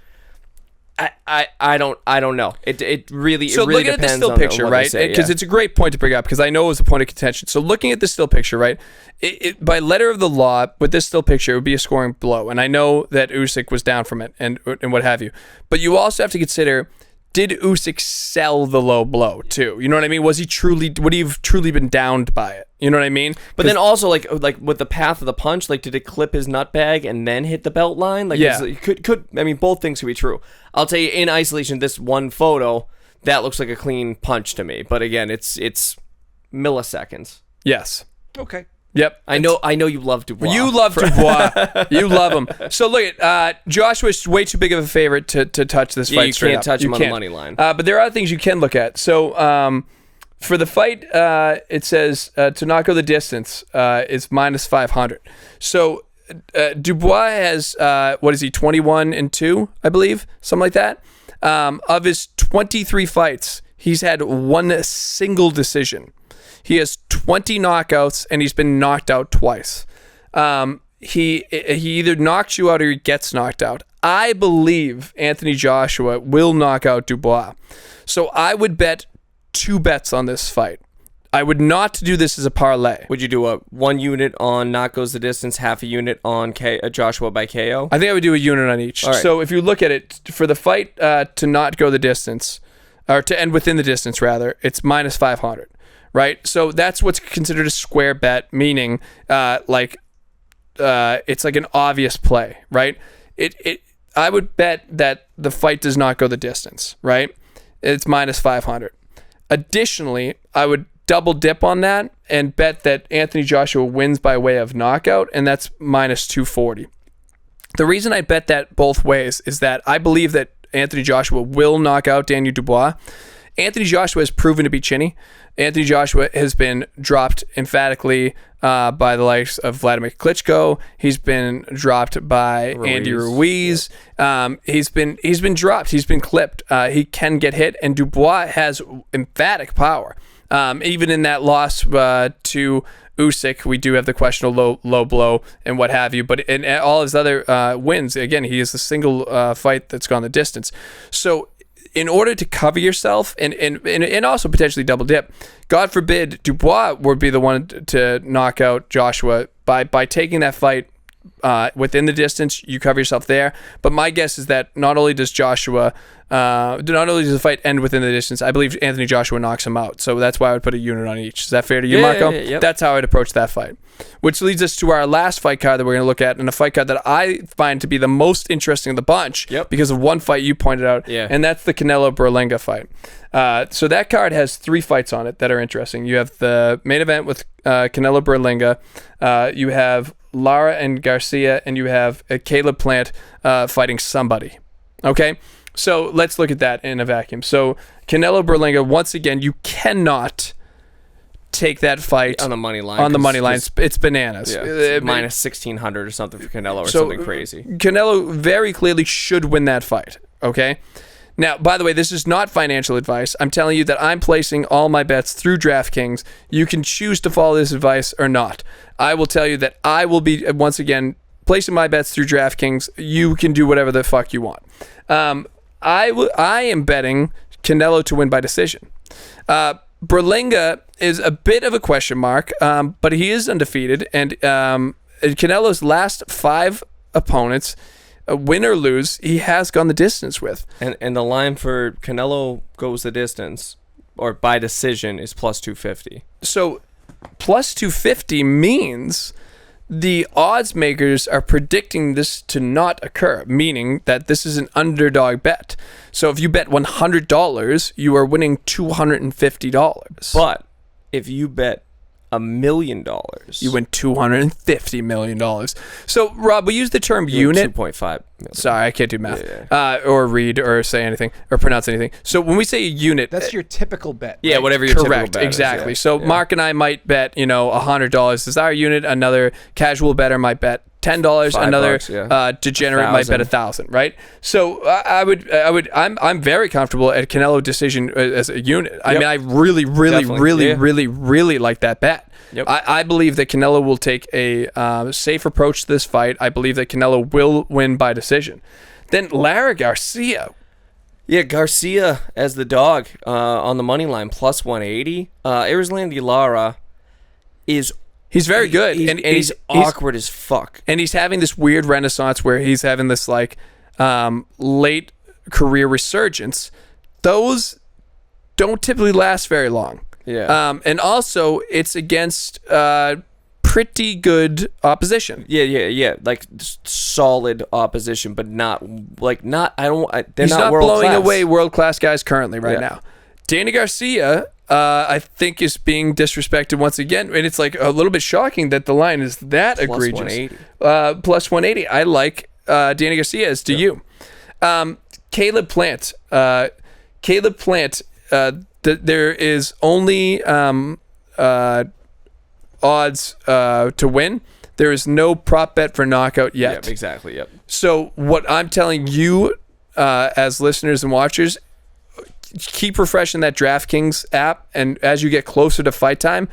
Speaker 2: I don't know. It really
Speaker 1: so
Speaker 2: really
Speaker 1: looking at the
Speaker 2: depends
Speaker 1: still
Speaker 2: on
Speaker 1: picture,
Speaker 2: what
Speaker 1: right? Because it's a great point to bring up because I know it was a point of contention. So looking at the still picture, right? By letter of the law, with this still picture, it would be a scoring blow, and I know that Usyk was down from it and what have you. But you also have to consider, did Usyk sell the low blow too? You know what I mean? Would he have truly been downed by it? You know what I mean?
Speaker 2: But then also like with the path of the punch, like did it clip his nut bag and then hit the belt line? Like could I mean both things could be true. I'll tell you in isolation, this one photo that looks like a clean punch to me. But again, it's milliseconds.
Speaker 1: Yes.
Speaker 3: Okay.
Speaker 1: Yep.
Speaker 2: I know you love Dubois.
Speaker 1: You love Dubois. You love him. So look at Joshua's way too big of a favorite to touch this fight.
Speaker 2: You can't touch him on the money line.
Speaker 1: But there are other things you can look at. So for the fight, it says to not go the distance is minus 500. So Dubois has 21-2, I believe, something like that. Of his 23 fights, he's had one single decision. He has 20 knockouts, and he's been knocked out twice. He either knocks you out or he gets knocked out. I believe Anthony Joshua will knock out Dubois. So I would bet 2 bets on this fight. I would not do this as a parlay.
Speaker 2: Would you do a 1 unit on not goes the distance, half a unit on Joshua by KO?
Speaker 1: I think I would do a unit on each.
Speaker 2: Right.
Speaker 1: So if you look at it, for the fight to not go the distance, or to end within the distance rather, it's minus 500. Right, so that's what's considered a square bet, meaning it's like an obvious play, right? I would bet that the fight does not go the distance, right? It's minus 500. Additionally, I would double dip on that and bet that Anthony Joshua wins by way of knockout, and that's minus 240. The reason I bet that both ways is that I believe that Anthony Joshua will knock out Daniel Dubois. Anthony Joshua has proven to be chinny. Anthony Joshua has been dropped emphatically by the likes of Vladimir Klitschko. He's been dropped by Andy Ruiz. Yep. He's been dropped. He's been clipped. He can get hit, and Dubois has emphatic power. Even in that loss to Usyk, we do have the question of low blow and what have you. But in all his other wins, again, he is the single fight that's gone the distance. So in order to cover yourself and also potentially double dip, God forbid Dubois would be the one to knock out Joshua by taking that fight within the distance. You cover yourself there. But my guess is that not only does the fight end within the distance, I believe Anthony Joshua knocks him out. So that's why I would put a unit on each. Is that fair to you, Marco?
Speaker 2: Yeah, yep.
Speaker 1: That's how I'd approach that fight. Which leads us to our last fight card that we're going to look at, and a fight card that I find to be the most interesting of the bunch because of one fight you pointed out, and that's the Canelo-Berlanga fight. So that card has 3 fights on it that are interesting. You have the main event with Canelo-Berlanga. You have Lara and Garcia, and you have Caleb Plant fighting somebody. Okay? So let's look at that in a vacuum. So Canelo-Berlanga, once again, you cannot take that fight
Speaker 2: on the money line.
Speaker 1: On the money line, it's bananas.
Speaker 2: Yeah, it's minus 1,600 or something for Canelo or something crazy.
Speaker 1: Canelo very clearly should win that fight. Okay. Now, by the way, this is not financial advice. I'm telling you that I'm placing all my bets through DraftKings. You can choose to follow this advice or not. I will tell you that I will be, once again, placing my bets through DraftKings. You can do whatever the fuck you want. I am betting Canelo to win by decision. Berlanga is a bit of a question mark, but he is undefeated, and Canelo's last 5 opponents, win or lose, he has gone the distance with.
Speaker 2: And the line for Canelo goes the distance, or by decision, is plus 250.
Speaker 1: So plus 250 means the odds makers are predicting this to not occur, meaning that this is an underdog bet. So if you bet $100, you are winning $250.
Speaker 2: But if you bet $1 million,
Speaker 1: you win $250 million. So, Rob, we use the term unit.
Speaker 2: 2.5 million.
Speaker 1: Sorry, I can't do math, or read, or say anything, or pronounce anything. So when we say a unit,
Speaker 3: that's your typical bet.
Speaker 2: Yeah,
Speaker 3: right?
Speaker 2: whatever your
Speaker 1: correct,
Speaker 2: typical bet
Speaker 1: exactly.
Speaker 2: is,
Speaker 1: So Mark and I might bet, $100 is our unit. Another casual bettor might bet $10. Another degenerate might bet 1,000. Right. So I'm very comfortable at Canelo decision as a unit. I mean, I really like that bet. Yep. I believe that Canelo will take a safe approach to this fight. I believe that Canelo will win by decision. Then Lara Garcia.
Speaker 2: Yeah, Garcia as the dog on the money line, plus 180. Erislandy Lara is...
Speaker 1: He's very good.
Speaker 2: He's awkward as fuck.
Speaker 1: And he's having this weird renaissance where he's having this late career resurgence. Those don't typically last very long.
Speaker 2: Yeah.
Speaker 1: And also, it's against pretty good opposition.
Speaker 2: Yeah. Like solid opposition, but not. They're
Speaker 1: he's
Speaker 2: not
Speaker 1: blowing
Speaker 2: world-class.
Speaker 1: away world-class guys currently now. Danny Garcia, I think, is being disrespected once again, and it's like a little bit shocking that the line is that
Speaker 2: plus
Speaker 1: egregious.
Speaker 2: 180.
Speaker 1: Plus 180. I like Danny Garcia, as do you. Caleb Plant. There is only odds to win. There is no prop bet for knockout yet.
Speaker 2: Yep, exactly. Yep.
Speaker 1: So what I'm telling you, as listeners and watchers, keep refreshing that DraftKings app, and as you get closer to fight time,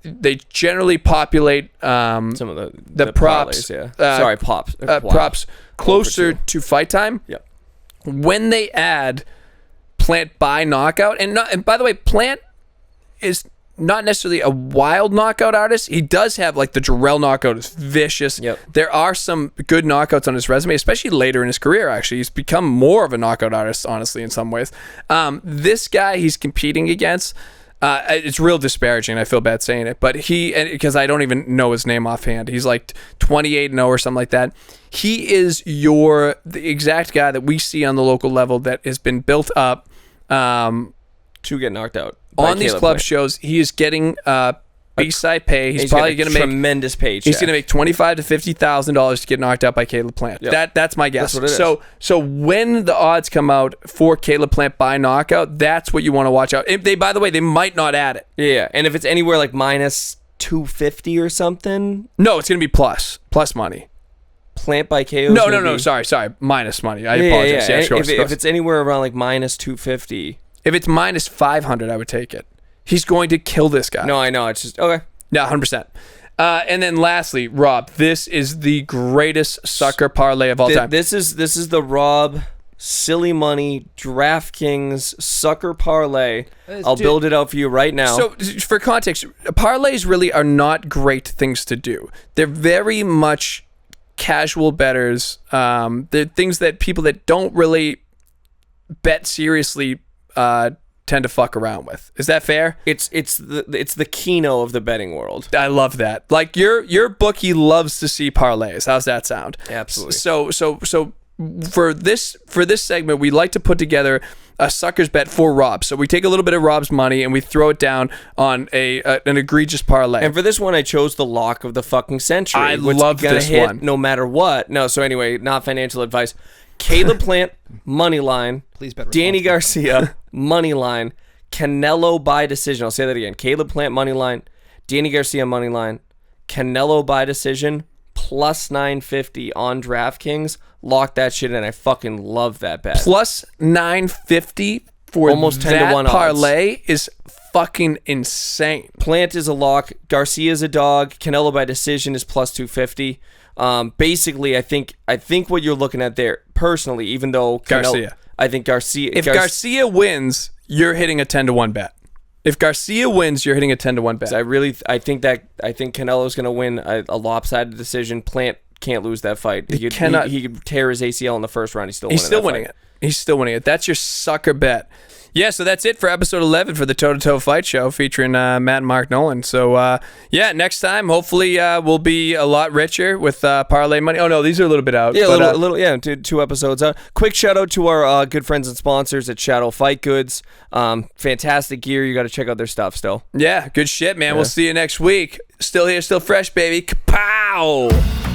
Speaker 1: they generally populate
Speaker 2: some of the
Speaker 1: props.
Speaker 2: Parlays,
Speaker 1: props closer to fight time.
Speaker 2: Yep.
Speaker 1: When they add Plant by knockout, and by the way, Plant is not necessarily a wild knockout artist. He does have, like, the Jarrell knockout is vicious.
Speaker 2: Yep.
Speaker 1: There are some good knockouts on his resume, especially later in his career, actually. He's become more of a knockout artist, honestly, in some ways. This guy he's competing against, it's real disparaging. I feel bad saying it, but because I don't even know his name offhand. He's like 28-0 or something like that. He is the exact guy that we see on the local level that has been built up
Speaker 2: to get knocked out.
Speaker 1: On these club shows, he is getting B-side pay. He's
Speaker 2: He's
Speaker 1: probably
Speaker 2: got a
Speaker 1: going to make
Speaker 2: tremendous paycheck.
Speaker 1: He's going to make $25,000 to $50,000 to get knocked out by Caleb Plant.
Speaker 2: Yep.
Speaker 1: That's my guess.
Speaker 2: That's what it is.
Speaker 1: So when the odds come out for Caleb Plant by knockout, that's what you want to watch out. If by the way, they might not add it.
Speaker 2: Yeah, and if it's anywhere like minus 250 or something,
Speaker 1: no, it's going to be plus money.
Speaker 2: Plant by KO.
Speaker 1: No. Sorry. Minus money. I apologize.
Speaker 2: Yeah.
Speaker 1: Of course.
Speaker 2: If it's anywhere around like minus 250,
Speaker 1: if it's minus 500, I would take it. He's going to kill this guy.
Speaker 2: No, I know. It's just okay.
Speaker 1: Yeah, 100%. And then lastly, Rob, this is the greatest sucker parlay of all time.
Speaker 2: This is the Rob silly money DraftKings sucker parlay. I'll build it out for you right now.
Speaker 1: So for context, parlays really are not great things to do. They're very much casual bettors. They're things that people that don't really bet seriously tend to fuck around with. Is that fair?
Speaker 2: It's the Keno of the betting world.
Speaker 1: I love that. Like your bookie loves to see parlays. How's that sound?
Speaker 2: Absolutely.
Speaker 1: So for this segment, we like to put together a sucker's bet for Rob. So we take a little bit of Rob's money and we throw it down on an egregious parlay.
Speaker 2: And for this one, I chose the lock of the fucking century.
Speaker 1: I love this
Speaker 2: hit
Speaker 1: one.
Speaker 2: no matter what. No, so anyway, not financial advice. Caleb Plant, money line.
Speaker 3: Please bet
Speaker 2: Danny Garcia, money line. Canelo by decision. I'll say that again. Caleb Plant, money line. Danny Garcia, money line. Canelo by decision, plus 950 on DraftKings. Lock that shit in. I fucking love that bet.
Speaker 1: Plus 950 for
Speaker 2: almost 10 to 1
Speaker 1: parlay is fucking insane.
Speaker 2: Plant is a lock. Garcia's a dog. Canelo by decision is plus 250. Basically, I think what you're looking at there, personally, even though Canelo,
Speaker 1: Garcia.
Speaker 2: I think Garcia.
Speaker 1: If Garcia wins, you're hitting a 10 to 1 bet. If Garcia wins, you're hitting a 10 to 1 bet.
Speaker 2: I think Canelo's going to win a lopsided decision. Plant can't lose that fight. He could tear his ACL in the first round. He's still winning it.
Speaker 1: He's still winning it. That's your sucker bet. Yeah, so that's it for episode 11 for the Toe to Toe Fight Show featuring Matt and Mark Nolan. So, next time, hopefully, we'll be a lot richer with parlay money. Oh, no, these are a little bit out.
Speaker 2: Yeah, two episodes out. Quick shout out to our good friends and sponsors at Shadow Fight Goods. Fantastic gear. You got to check out their stuff still.
Speaker 1: Yeah, good shit, man. Yeah. We'll see you next week. Still here, still fresh, baby. Kapow!